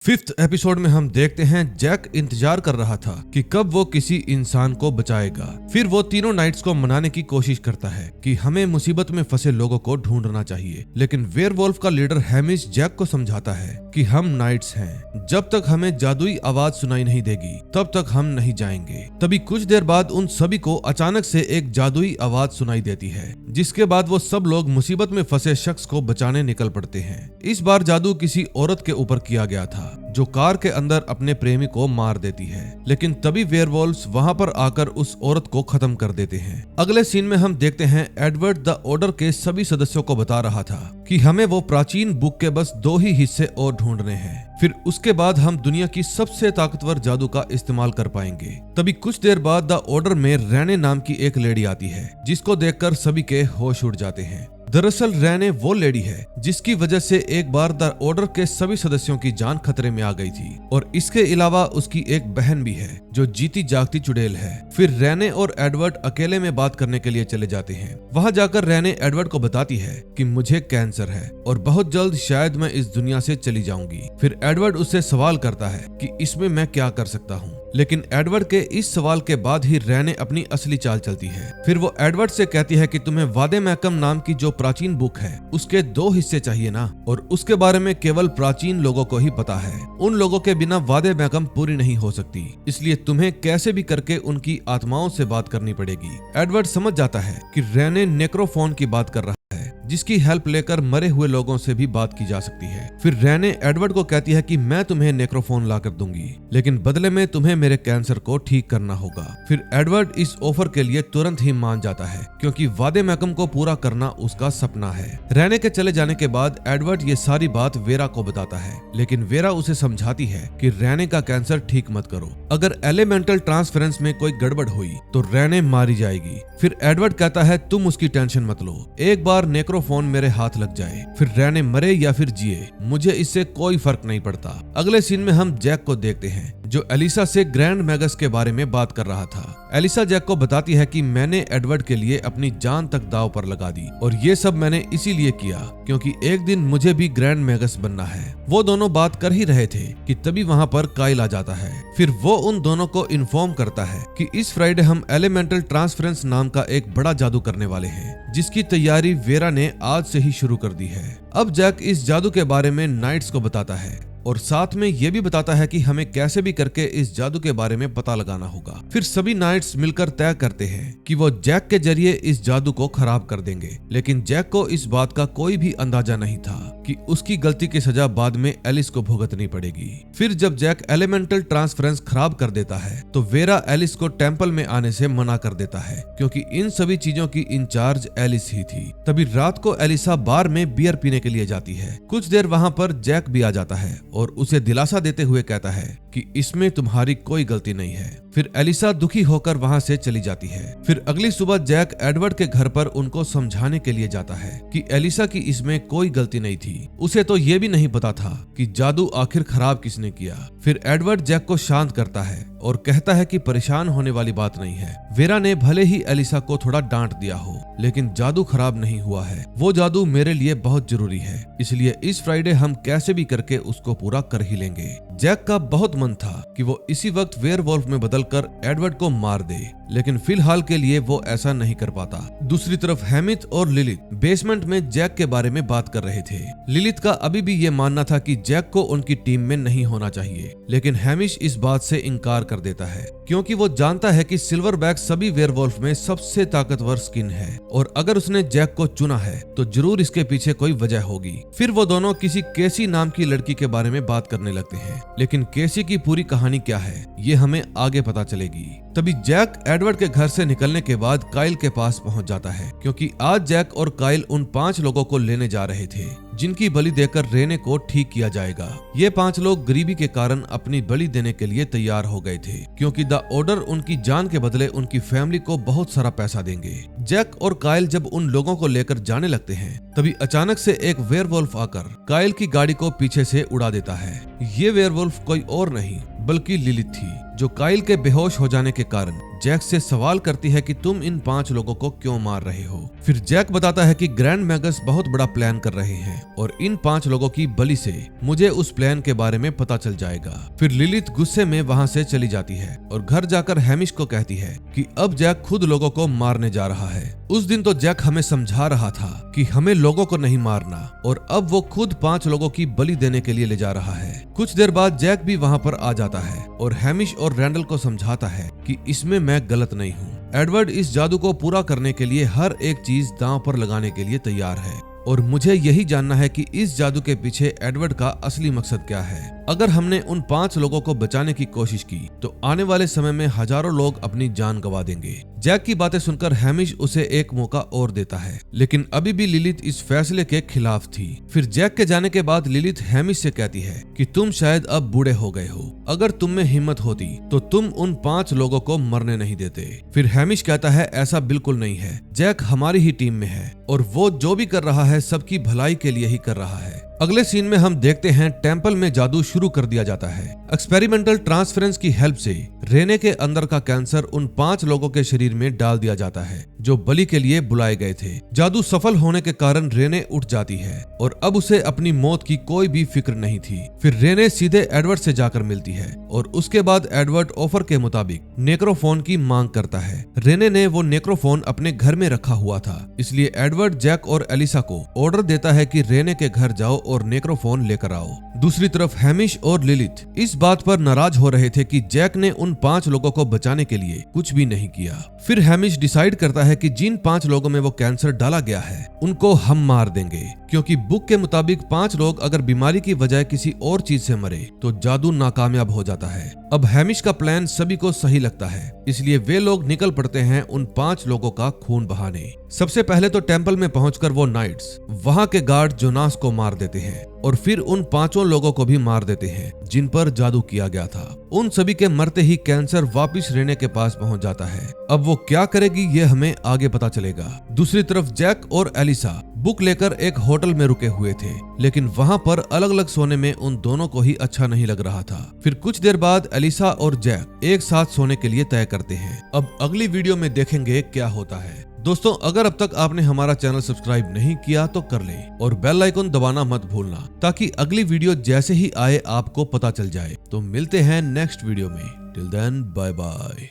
5th एपिसोड में हम देखते हैं जैक इंतजार कर रहा था कि कब वो किसी इंसान को बचाएगा। फिर वो तीनों नाइट्स को मनाने की कोशिश करता है कि हमें मुसीबत में फंसे लोगों को ढूंढना चाहिए, लेकिन वेयरवुल्फ का लीडर हैमिश जैक को समझाता है कि हम नाइट्स हैं, जब तक हमें जादुई आवाज सुनाई नहीं देगी तब तक हम नहीं जाएंगे। तभी कुछ देर बाद उन सभी को अचानक से एक जादुई आवाज सुनाई देती है, जिसके बाद वो सब लोग मुसीबत में फंसे शख्स को बचाने निकल पड़ते हैं। इस बार जादू किसी औरत के ऊपर किया गया था, जो कार के अंदर अपने प्रेमी को मार देती है, लेकिन तभी वेयरवुल्व्स वहां पर आकर उस औरत को खत्म कर देते हैं। अगले सीन में हम देखते हैं एडवर्ड द ऑर्डर के सभी सदस्यों को बता रहा था कि हमें वो प्राचीन बुक के बस 2 ही हिस्से और ढूंढने हैं, फिर उसके बाद हम दुनिया की सबसे ताकतवर जादू का इस्तेमाल कर पाएंगे। तभी कुछ देर बाद द ऑर्डर में रैने नाम की एक लेडी आती है, जिसको देखकर सभी के होश उड़ जाते हैं। दरअसल रैने वो लेडी है जिसकी वजह से एक बार द ऑर्डर के सभी सदस्यों की जान खतरे में आ गई थी, और इसके अलावा उसकी एक बहन भी है जो जीती जागती चुड़ैल है। फिर रैने और एडवर्ड अकेले में बात करने के लिए चले जाते हैं। वहां जाकर रैने एडवर्ड को बताती है कि मुझे कैंसर है और बहुत जल्द शायद मैं इस दुनिया से चली जाऊंगी। फिर एडवर्ड उससे सवाल करता है कि इसमें मैं क्या कर सकता हूँ, लेकिन एडवर्ड के इस सवाल के बाद ही रैने अपनी असली चाल चलती है। फिर वो एडवर्ड से कहती है कि तुम्हें वादे महकम नाम की जो प्राचीन बुक है उसके 2 हिस्से चाहिए ना, और उसके बारे में केवल प्राचीन लोगों को ही पता है। उन लोगों के बिना वादे महकम पूरी नहीं हो सकती, इसलिए तुम्हें कैसे भी करके उनकी आत्माओं से बात करनी पड़ेगी। एडवर्ड समझ जाता है कि रैने नेक्रोफोन की बात कर रहा है, जिसकी हेल्प लेकर मरे हुए लोगों से भी बात की जा सकती है। फिर रैने एडवर्ड को कहती है कि मैं तुम्हें नेक्रोफोन लाकर दूंगी, लेकिन बदले में तुम्हें मेरे कैंसर को ठीक करना होगा। फिर एडवर्ड इस ऑफर के लिए तुरंत ही मान जाता है, क्योंकि वादे महकम को पूरा करना उसका सपना है। रैने के चले जाने के बाद एडवर्ड ये सारी बात वेरा को बताता है, लेकिन वेरा उसे समझाती है कि रैने का कैंसर ठीक मत करो, अगर एलिमेंटल ट्रांसफरेंस में कोई गड़बड़ हुई तो रैने मारी जाएगी। फिर एडवर्ड कहता है तुम उसकी टेंशन मत लो, एक बार नेक्रोफोन मेरे हाथ लग जाए, फिर रैने मरे या फिर जिए, मुझे इससे कोई फर्क नहीं पड़ता। अगले सीन में हम जैक को देखते हैं, जो एलिसा से ग्रैंड मैगस के बारे में बात कर रहा था। एलिसा जैक को बताती है कि मैंने एडवर्ड के लिए अपनी जान तक दांव पर लगा दी, और ये सब मैंने इसीलिए किया क्योंकि एक दिन मुझे भी ग्रैंड मैगस बनना है। वो दोनों बात कर ही रहे थे कि तभी वहाँ पर काइल आ जाता है। फिर वो उन दोनों को इन्फॉर्म करता है कि इस फ्राइडे हम एलिमेंटल ट्रांसफरेंस नाम का एक बड़ा जादू करने वाले हैं, जिसकी तैयारी वेरा ने आज से ही शुरू कर दी है। अब जैक इस जादू के बारे में नाइट्स को बताता है, और साथ में ये भी बताता है कि हमें कैसे भी करके इस जादू के बारे में पता लगाना होगा। फिर सभी नाइट्स मिलकर तय करते हैं कि वो जैक के जरिए इस जादू को खराब कर देंगे, लेकिन जैक को इस बात का कोई भी अंदाजा नहीं था कि उसकी गलती की सजा बाद में एलिस को भुगतनी पड़ेगी। फिर जब जैक एलिमेंटल ट्रांसफरेंस खराब कर देता है तो वेरा एलिस को टेंपल में आने से मना कर देता है, क्योंकि इन सभी चीजों की इंचार्ज एलिस ही थी। तभी रात को एलिसा बार में बियर पीने के लिए जाती है। कुछ देर वहां पर जैक भी आ जाता है और उसे दिलासा देते हुए कहता है कि इसमें तुम्हारी कोई गलती नहीं है। फिर एलिसा दुखी होकर वहां से चली जाती है। फिर अगली सुबह जैक एडवर्ड के घर पर उनको समझाने के लिए जाता है कि एलिसा की इसमें कोई गलती नहीं थी, थी। उसे तो ये भी नहीं पता था कि जादू आखिर खराब किसने किया। फिर एडवर्ड जैक को शांत करता है और कहता है कि परेशान होने वाली बात नहीं है। वेरा ने भले ही एलिसा को थोड़ा डांट दिया हो, लेकिन जादू खराब नहीं हुआ है। वो जादू मेरे लिए बहुत जरूरी है, इसलिए इस फ्राइडे हम कैसे भी करके उसको पूरा कर ही लेंगे। जैक का बहुत मन था कि वो इसी वक्त वेयरवॉल्फ में बदलकर एडवर्ड को मार दे, लेकिन फिलहाल के लिए वो ऐसा नहीं कर पाता। दूसरी तरफ हैमिथ और लिलिथ बेसमेंट में जैक के बारे में बात कर रहे थे। लिलिथ का अभी भी ये मानना था कि जैक को उनकी टीम में नहीं होना चाहिए, लेकिन हैमिश इस बात से इनकार कर देता है क्योंकि वो जानता है कि सिल्वरबैक सभी वेयरवॉल्फ में सबसे ताकतवर स्किन है और अगर उसने जैक को चुना है तो जरूर इसके पीछे कोई वजह होगी। फिर वो दोनों किसी केसी नाम की लड़की के बारे में बात करने लगते हैं, लेकिन केसी की पूरी कहानी क्या है ये हमें आगे पता चलेगी। तभी जैक एडवर्ड के घर से निकलने के बाद काइल के पास पहुंच जाता है क्योंकि आज जैक और काइल उन 5 लोगों को लेने जा रहे थे जिनकी बलि देकर रेने को ठीक किया जाएगा। ये 5 लोग गरीबी के कारण अपनी बलि देने के लिए तैयार हो गए थे क्योंकि द ऑर्डर उनकी जान के बदले उनकी फैमिली को बहुत सारा पैसा देंगे। जैक और काइल जब उन लोगों को लेकर जाने लगते हैं तभी अचानक से एक वेयरवुल्फ आकर काइल की गाड़ी को पीछे से उड़ा देता है। ये वेयरवुल्फ कोई और नहीं बल्कि लिलिथ थी, जो काइल के बेहोश हो जाने के कारण जैक से सवाल करती है कि तुम इन 5 लोगों को क्यों मार रहे हो। फिर जैक बताता है कि ग्रैंड मैगस बहुत बड़ा प्लान कर रहे हैं और इन 5 लोगों की बलि से मुझे उस प्लान के बारे में पता चल जाएगा। फिर लिलिथ गुस्से में वहां से चली जाती है और घर जाकर हैमिश को कहती है कि अब जैक खुद लोगों को मारने जा रहा है। उस दिन तो जैक हमें समझा रहा था कि हमें लोगों को नहीं मारना और अब वो खुद 5 लोगों की बलि देने के लिए ले जा रहा है। कुछ देर बाद जैक भी वहां पर आ जाता है और हैमिश और रैंडल को समझाता है कि इसमें मैं गलत नहीं हूँ। एडवर्ड इस जादू को पूरा करने के लिए हर एक चीज दांव पर लगाने के लिए तैयार है और मुझे यही जानना है कि इस जादू के पीछे एडवर्ड का असली मकसद क्या है। अगर हमने उन 5 लोगों को बचाने की कोशिश की तो आने वाले समय में हजारों लोग अपनी जान गंवा देंगे। जैक की बातें सुनकर हैमिश उसे एक मौका और देता है, लेकिन अभी भी लिलिथ इस फैसले के खिलाफ थी। फिर जैक के जाने के बाद लिलिथ हैमिश से कहती है कि तुम शायद अब बूढ़े हो गए हो, अगर तुम में हिम्मत होती तो तुम उन 5 लोगों को मरने नहीं देते। फिर हैमिश कहता है ऐसा बिल्कुल नहीं है, जैक हमारी ही टीम में है और वो जो भी कर रहा है सबकी भलाई के लिए ही कर रहा है। अगले सीन में हम देखते हैं टेंपल में जादू शुरू कर दिया जाता है। एक्सपेरिमेंटल ट्रांसफरेंस की हेल्प से रेने के अंदर का कैंसर उन 5 लोगों के शरीर में डाल दिया जाता है जो बलि के लिए बुलाए गए थे। जादू सफल होने के कारण रेने उठ जाती है और अब उसे अपनी मौत की कोई भी फिक्र नहीं थी। फिर रेने सीधे एडवर्ड से जाकर मिलती है और उसके बाद एडवर्ड ऑफर के मुताबिक नेक्रोफोन की मांग करता है। रेने ने वो नेक्रोफोन अपने घर में रखा हुआ था, इसलिए एडवर्ड जैक और एलिसा को ऑर्डर देता है कि रेने के घर जाओ और नेक्रोफोन लेकर आओ। दूसरी तरफ हैमिश और लिलिथ इस बात पर नाराज हो रहे थे कि जैक ने उन 5 लोगों को बचाने के लिए कुछ भी नहीं किया। फिर हैमिश डिसाइड करता है कि जिन 5 लोगों में वो कैंसर डाला गया है उनको हम मार देंगे, क्योंकि बुक के मुताबिक 5 लोग अगर बीमारी की वजह किसी और चीज से मरे तो जादू नाकामयाब हो जाता है। अब हैमिश का प्लान सभी को सही लगता है, इसलिए वे लोग निकल पड़ते हैं उन 5 लोगों का खून बहाने। सबसे पहले तो टेंपल में पहुंचकर वो नाइट्स वहां के गार्ड जोनास को मार देते हैं और फिर उन 5 लोगों को भी मार देते हैं जिन पर जादू किया गया था। उन सभी के मरते ही कैंसर वापिस रेने के पास पहुंच जाता है। अब वो क्या करेगी ये हमें आगे पता चलेगा। दूसरी तरफ जैक और एलिसा बुक लेकर एक होटल में रुके हुए थे, लेकिन वहां पर अलग अलग सोने में उन दोनों को ही अच्छा नहीं लग रहा था। फिर कुछ देर बाद एलिसा और जैक एक साथ सोने के लिए तय करते हैं। अब अगली वीडियो में देखेंगे क्या होता है। दोस्तों, अगर अब तक आपने हमारा चैनल सब्सक्राइब नहीं किया तो कर लें और बेल आइकन दबाना मत भूलना, ताकि अगली वीडियो जैसे ही आए आपको पता चल जाए। तो मिलते हैं नेक्स्ट वीडियो में। Till then bye bye.